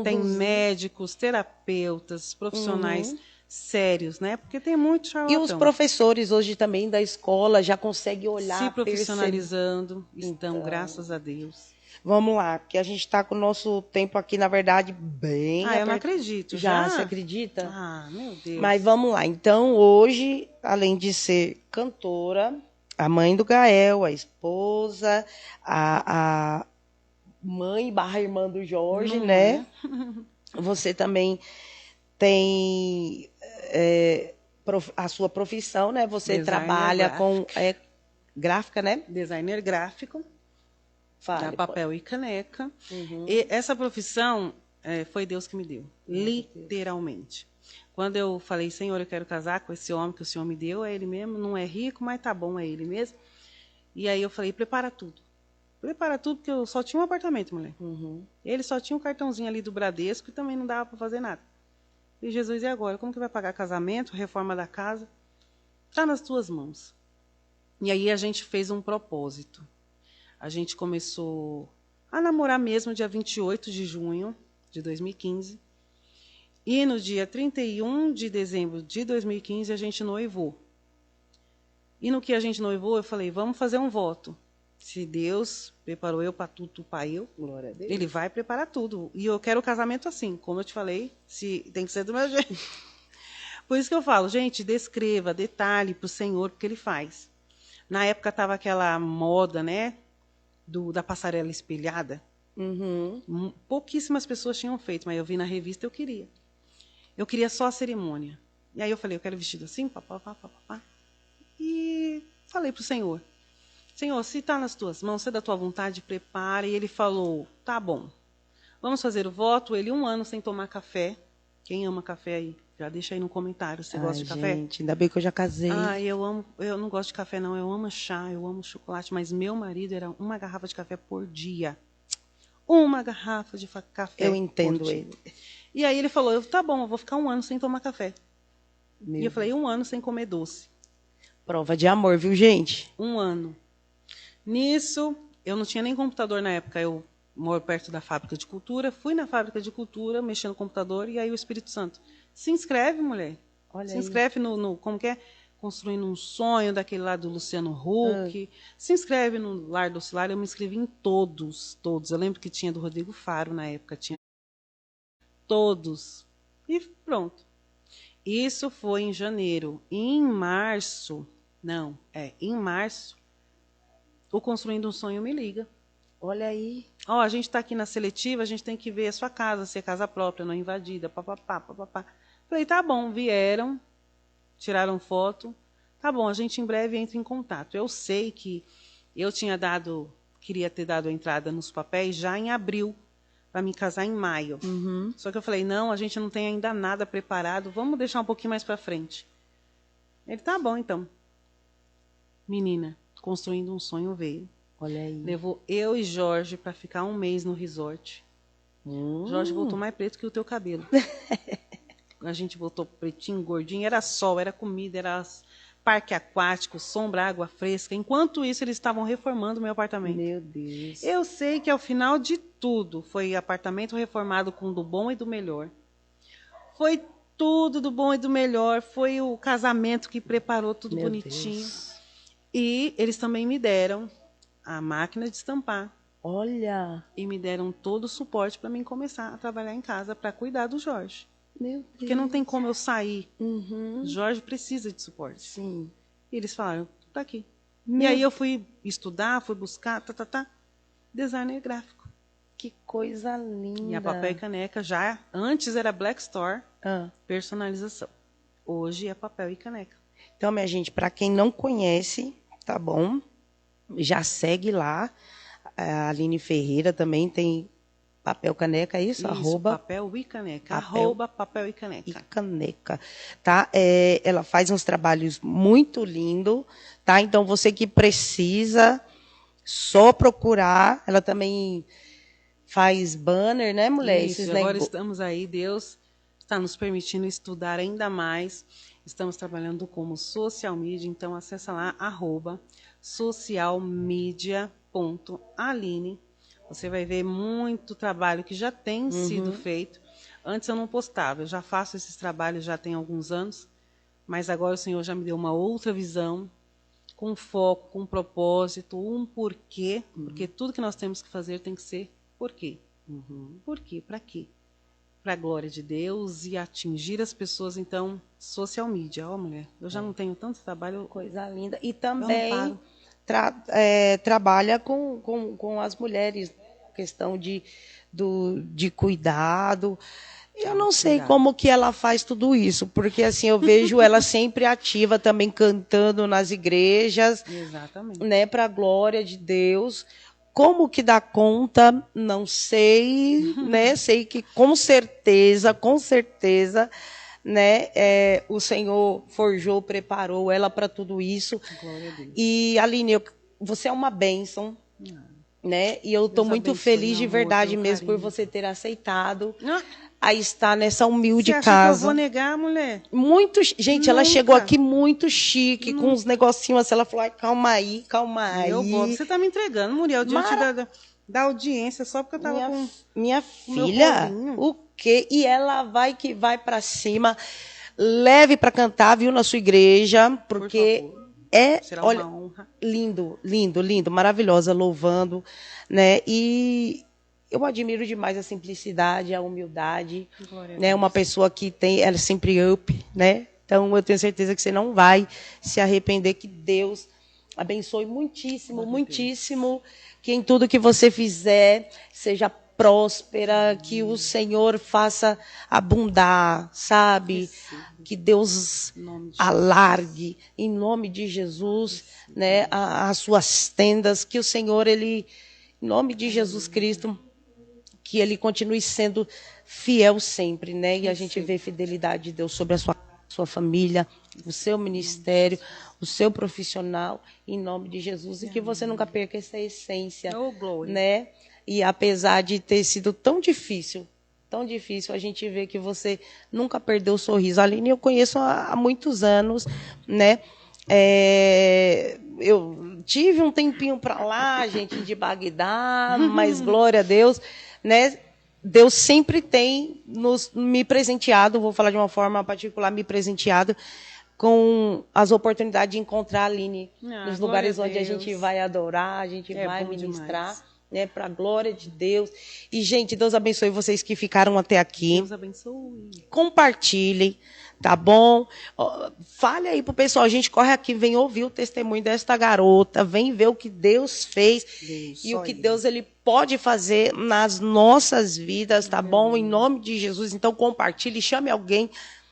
Speaker 2: Tem médicos, terapeutas, profissionais sérios, né? Porque tem muito charlatão.
Speaker 3: E os professores hoje também da escola já conseguem olhar,
Speaker 2: se profissionalizando, estão, graças a Deus.
Speaker 3: Vamos lá, que a gente está com o nosso tempo aqui, na verdade, bem...
Speaker 2: eu não acredito.
Speaker 3: Já? Você acredita?
Speaker 2: Meu Deus.
Speaker 3: Mas vamos lá. Então, hoje, além de ser cantora, a mãe do Gael, a esposa, a mãe / irmã do Jorge, né? Você também tem a sua profissão, né? Você trabalha com gráfica, né?
Speaker 2: Designer gráfico. Da papel e caneca. E essa profissão foi Deus que me deu. Literalmente. Quando eu falei, Senhor, eu quero casar com esse homem que o Senhor me deu, é ele mesmo, não é rico, mas tá bom, é ele mesmo. E aí eu falei, prepara tudo. Prepara tudo, porque eu só tinha um apartamento, mulher. Ele só tinha um cartãozinho ali do Bradesco e também não dava para fazer nada. E Jesus, e agora? Como que vai pagar casamento, reforma da casa? Tá nas tuas mãos. E aí a gente fez um propósito. A gente começou a namorar mesmo dia 28 de junho de 2015. E no dia 31 de dezembro de 2015, a gente noivou. E no que a gente noivou, eu falei, vamos fazer um voto. Se Deus preparou eu para tudo, para eu, glória a Deus, Ele vai preparar tudo. E eu quero o casamento assim, como eu te falei, tem que ser do meu jeito. Por isso que eu falo, gente, descreva, detalhe para o Senhor, porque Ele faz. Na época estava aquela moda, né? Da passarela espelhada. Pouquíssimas pessoas tinham feito, mas eu vi na revista, eu queria. Eu queria só a cerimônia. E aí eu falei, eu quero vestido assim, papapá. E falei para o Senhor, Senhor, se está nas tuas mãos, se é da tua vontade, prepara. E ele falou, tá bom, vamos fazer o voto. Ele 1 ano sem tomar café. Quem ama café aí? Já deixa aí no comentário, você gosta de café?
Speaker 3: Gente, ainda bem que eu já casei.
Speaker 2: Eu não gosto de café não, eu amo chá, eu amo chocolate, mas meu marido era 1 garrafa de café por dia. 1 garrafa de café.
Speaker 3: Eu entendo ele.
Speaker 2: E aí ele falou, tá bom, eu vou ficar 1 ano sem tomar café. E eu falei, 1 ano sem comer doce.
Speaker 3: Prova de amor, viu, gente?
Speaker 2: 1 ano. Nisso, eu não tinha nem computador na época, eu moro perto da fábrica de cultura, fui na fábrica de cultura, mexendo no computador, e aí o Espírito Santo, se inscreve, mulher.
Speaker 3: Olha
Speaker 2: se
Speaker 3: aí.
Speaker 2: inscreve no como que é? Construindo um Sonho, daquele lá do Luciano Huck. Se inscreve no Lar do Cilar, eu me inscrevi em todos. Eu lembro que tinha do Rodrigo Faro na época, tinha todos. E pronto. Isso foi em janeiro. Em março, o Construindo um Sonho me liga.
Speaker 3: Olha aí.
Speaker 2: A gente está aqui na seletiva, a gente tem que ver a sua casa, se é casa própria, não invadida, papapá. Falei, tá bom, vieram, tiraram foto. Tá bom, a gente em breve entra em contato. Eu sei que eu queria ter dado a entrada nos papéis já em abril, para me casar em maio. Só que eu falei, não, a gente não tem ainda nada preparado, vamos deixar um pouquinho mais para frente. Ele, tá bom, então. Menina, Construindo um Sonho veio.
Speaker 3: Olha aí.
Speaker 2: Levou eu e Jorge para ficar 1 mês no resort. Jorge voltou mais preto que o teu cabelo. A gente voltou pretinho, gordinho, era sol, era comida, era parque aquático, sombra, água fresca. Enquanto isso, eles estavam reformando o meu apartamento.
Speaker 3: Meu Deus.
Speaker 2: Eu sei que ao final de tudo, foi apartamento reformado com do bom e do melhor. Foi tudo do bom e do melhor. Foi o casamento que preparou tudo
Speaker 3: Meu
Speaker 2: bonitinho.
Speaker 3: Deus.
Speaker 2: E eles também me deram a máquina de estampar.
Speaker 3: Olha.
Speaker 2: E me deram todo o suporte para mim começar a trabalhar em casa para cuidar do Jorge.
Speaker 3: Meu Deus.
Speaker 2: Porque não tem como eu sair.
Speaker 3: Uhum.
Speaker 2: Jorge precisa de suporte.
Speaker 3: Sim.
Speaker 2: E eles falaram, tá aqui. E
Speaker 3: Meu-
Speaker 2: aí eu fui estudar, fui buscar, designer gráfico.
Speaker 3: Que coisa linda.
Speaker 2: E a Papel e Caneca já, antes era Black Store,
Speaker 3: Ah.
Speaker 2: personalização. Hoje é Papel e Caneca.
Speaker 3: Então, minha gente, para quem não conhece, tá bom? Já segue lá. A Aline Ferreira também tem Papel Caneca, é isso?
Speaker 2: Isso,
Speaker 3: Arroba
Speaker 2: Papel e Caneca.
Speaker 3: Papel
Speaker 2: Arroba Papel e Caneca.
Speaker 3: e Caneca, tá? Ela faz uns trabalhos muito lindos, tá? Então, você que precisa, só procurar. Ela também faz banner, né, mulher?
Speaker 2: Isso,
Speaker 3: Esses
Speaker 2: agora
Speaker 3: nego-
Speaker 2: estamos aí, Deus está nos permitindo estudar ainda mais. Estamos trabalhando como social media, então acessa lá, arroba socialmedia.aline. Você vai ver muito trabalho que já tem sido feito. Antes eu não postava, eu já faço esses trabalhos já tem alguns anos, mas agora o Senhor já me deu uma outra visão, com foco, com propósito, um porquê, porque tudo que nós temos que fazer tem que ser por quê. Por quê? Para quê? Para a glória de Deus e atingir as pessoas. Então, social media, ó mulher, eu já não tenho tanto trabalho.
Speaker 3: Coisa linda. E
Speaker 2: Eu
Speaker 3: também
Speaker 2: não paro.
Speaker 3: trabalha com as mulheres, questão de cuidado. Eu não sei
Speaker 2: Cuidado.
Speaker 3: como que ela faz tudo isso, porque assim eu vejo ela sempre ativa também cantando nas igrejas,
Speaker 2: Exatamente.
Speaker 3: né, para a glória de Deus. Como que dá conta? Não sei, né? Sei que com certeza, né? O Senhor forjou, preparou ela para tudo isso.
Speaker 2: Glória a Deus.
Speaker 3: E Aline, você é uma bênção, né? E eu estou
Speaker 2: Deus
Speaker 3: muito
Speaker 2: abençoe,
Speaker 3: feliz de
Speaker 2: meu amor,
Speaker 3: verdade
Speaker 2: teu
Speaker 3: mesmo por
Speaker 2: carinho.
Speaker 3: você ter aceitado
Speaker 2: Ah,
Speaker 3: a estar nessa humilde
Speaker 2: você acha que eu
Speaker 3: casa.
Speaker 2: vou negar, mulher?
Speaker 3: Muito, gente, ela
Speaker 2: Nunca.
Speaker 3: chegou aqui muito chique, com uns negocinhos assim. Ela falou: ai, calma aí.
Speaker 2: Eu vou. Você tá me entregando, Muriel, diante
Speaker 3: Mara-
Speaker 2: da audiência, só porque eu tava com...
Speaker 3: Minha
Speaker 2: o meu
Speaker 3: filha,
Speaker 2: povinho.
Speaker 3: o quê? E ela vai que vai para cima. Leve para cantar, viu, na sua igreja, porque
Speaker 2: Por favor.
Speaker 3: é,
Speaker 2: Será
Speaker 3: olha,
Speaker 2: uma honra.
Speaker 3: lindo, lindo, lindo, maravilhosa, louvando, né? E eu admiro demais a simplicidade, a humildade,
Speaker 2: Glória a
Speaker 3: né?
Speaker 2: Deus.
Speaker 3: Uma pessoa que tem, ela é sempre up, né? Então eu tenho certeza que você não vai se arrepender, que Deus abençoe muitíssimo,
Speaker 2: Glória a
Speaker 3: muitíssimo, que em tudo que você fizer seja próspera, que o Senhor faça abundar, sabe? Que Deus
Speaker 2: Em nome de
Speaker 3: alargue em nome de Jesus, né, as suas tendas, que o Senhor ele em nome de Jesus Cristo, que ele continue sendo fiel sempre, né? E a gente vê fidelidade de Deus sobre a sua família, o seu ministério, o seu profissional, em nome de Jesus, e que você nunca perca essa essência,
Speaker 2: Oh, glória.
Speaker 3: né? E apesar de ter sido tão difícil, a gente vê que você nunca perdeu o sorriso. A Aline eu conheço há muitos anos, né? Eu tive um tempinho para lá, gente, de Bagdá, mas glória a Deus, né? Deus sempre tem me presenteado, vou falar de uma forma particular, me presenteado com as oportunidades de encontrar a Aline nos lugares onde a gente vai adorar, a gente vai
Speaker 2: bom
Speaker 3: ministrar.
Speaker 2: demais.
Speaker 3: Né, para a glória de Deus. E, gente, Deus abençoe vocês que ficaram até aqui.
Speaker 2: Deus abençoe.
Speaker 3: Compartilhem, tá bom? Ó, fale aí pro pessoal, a gente corre aqui, vem ouvir o testemunho desta garota, vem ver o que Deus fez
Speaker 2: Deus,
Speaker 3: e
Speaker 2: só
Speaker 3: o que
Speaker 2: Ele.
Speaker 3: Deus ele pode fazer nas nossas vidas, tá bom? Em nome de Jesus. Então, compartilhe, chame alguém,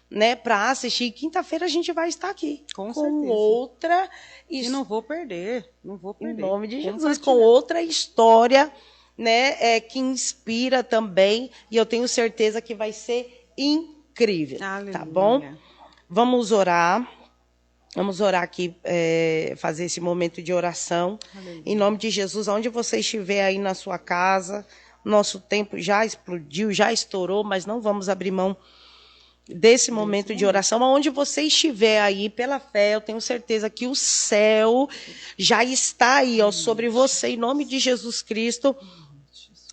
Speaker 3: né, para assistir. Quinta-feira a gente vai estar aqui
Speaker 2: Com
Speaker 3: com
Speaker 2: certeza.
Speaker 3: outra
Speaker 2: E não vou perder. Não vou
Speaker 3: em
Speaker 2: perder.
Speaker 3: nome de Jesus, com
Speaker 2: Compartilhar.
Speaker 3: outra história, né, que inspira também, e eu tenho certeza que vai ser incrível, tá
Speaker 2: Aleluia.
Speaker 3: bom? Vamos orar aqui, fazer esse momento de oração,
Speaker 2: Aleluia.
Speaker 3: em nome de Jesus, aonde você estiver aí na sua casa, nosso tempo já explodiu, já estourou, mas não vamos abrir mão desse momento de oração, aonde você estiver aí, pela fé, eu tenho certeza que o céu já está aí, ó, sobre você, em nome de Jesus Cristo,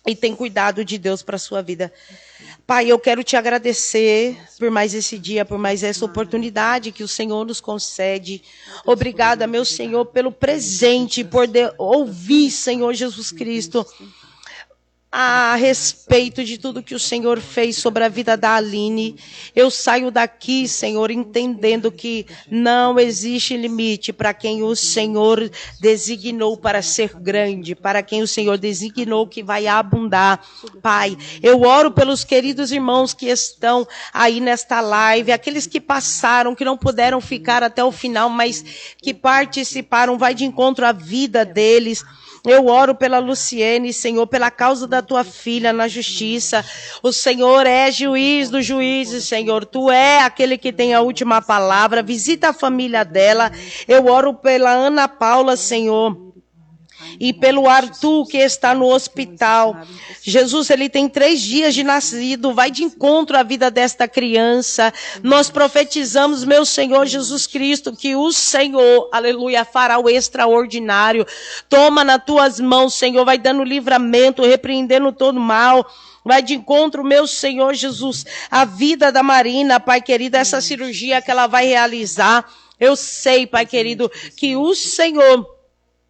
Speaker 3: e tem cuidado de Deus para a sua vida. Pai, eu quero te agradecer por mais esse dia, por mais essa oportunidade que o Senhor nos concede. Obrigada, meu Senhor, pelo presente, por ouvir, Senhor Jesus Cristo, a respeito de tudo que o Senhor fez sobre a vida da Aline. Eu saio daqui, Senhor, entendendo que não existe limite para quem o Senhor designou para ser grande, para quem o Senhor designou que vai abundar. Pai, eu oro pelos queridos irmãos que estão aí nesta live, aqueles que passaram, que não puderam ficar até o final, mas que participaram, vai de encontro à vida deles. Eu oro pela Luciene, Senhor, pela causa da tua filha na justiça. O Senhor é juiz dos juízes, Senhor. Tu é aquele que tem a última palavra. Visita a família dela. Eu oro pela Ana Paula, Senhor. E pelo Arthur, que está no hospital. Jesus, ele tem 3 dias de nascido. Vai de encontro à vida desta criança. Nós profetizamos, meu Senhor Jesus Cristo, que o Senhor, aleluia, fará o extraordinário. Toma nas tuas mãos, Senhor. Vai dando livramento, repreendendo todo mal. Vai de encontro, meu Senhor Jesus, a vida da Marina, Pai querido, essa cirurgia que ela vai realizar. Eu sei, Pai querido, que o Senhor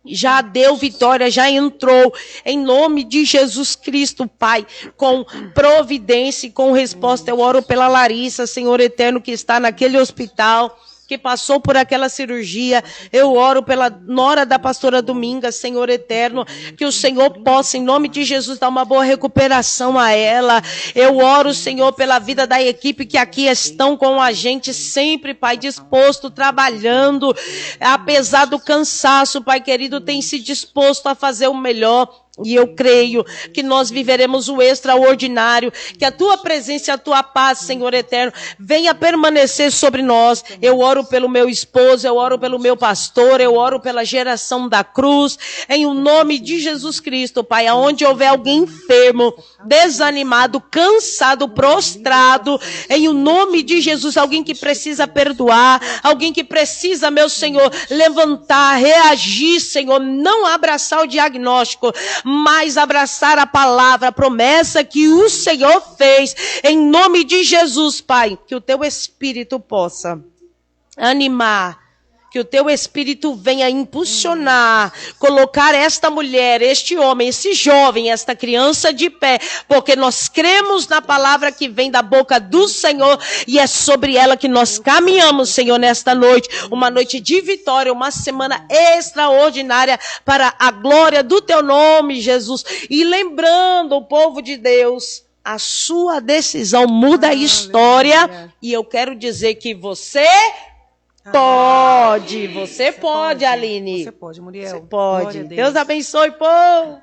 Speaker 3: já deu vitória, já entrou, em nome de Jesus Cristo, Pai, com providência e com resposta. Eu oro pela Larissa, Senhor eterno, que está naquele hospital, que passou por aquela cirurgia. Eu oro pela nora da pastora Dominga, Senhor eterno, que o Senhor possa, em nome de Jesus, dar uma boa recuperação a ela. Eu oro, Senhor, pela vida da equipe que aqui estão com a gente sempre, Pai, disposto, trabalhando, apesar do cansaço, Pai querido, tem se disposto a fazer o melhor. E eu creio que nós viveremos o extraordinário, que a tua presença e a tua paz, Senhor eterno, venha permanecer sobre nós. Eu oro pelo meu esposo, eu oro pelo meu pastor, eu oro pela geração da cruz, em o nome de Jesus Cristo, Pai, aonde houver alguém enfermo, desanimado, cansado, prostrado, em o nome de Jesus, alguém que precisa perdoar, alguém que precisa, meu Senhor, levantar, reagir, Senhor, não abraçar o diagnóstico, mas abraçar a palavra, a promessa que o Senhor fez, em nome de Jesus, Pai, que o teu Espírito possa animar, que o teu Espírito venha impulsionar, colocar esta mulher, este homem, esse jovem, esta criança de pé, porque nós cremos na palavra que vem da boca do Senhor e é sobre ela que nós caminhamos, Senhor, nesta noite. Uma noite de vitória, uma semana extraordinária para a glória do teu nome, Jesus. E lembrando o povo de Deus, a sua decisão muda a história. E eu quero dizer que você pode, você pode, Aline.
Speaker 2: Você pode, Muriel.
Speaker 3: Você pode. Deus abençoe, povo.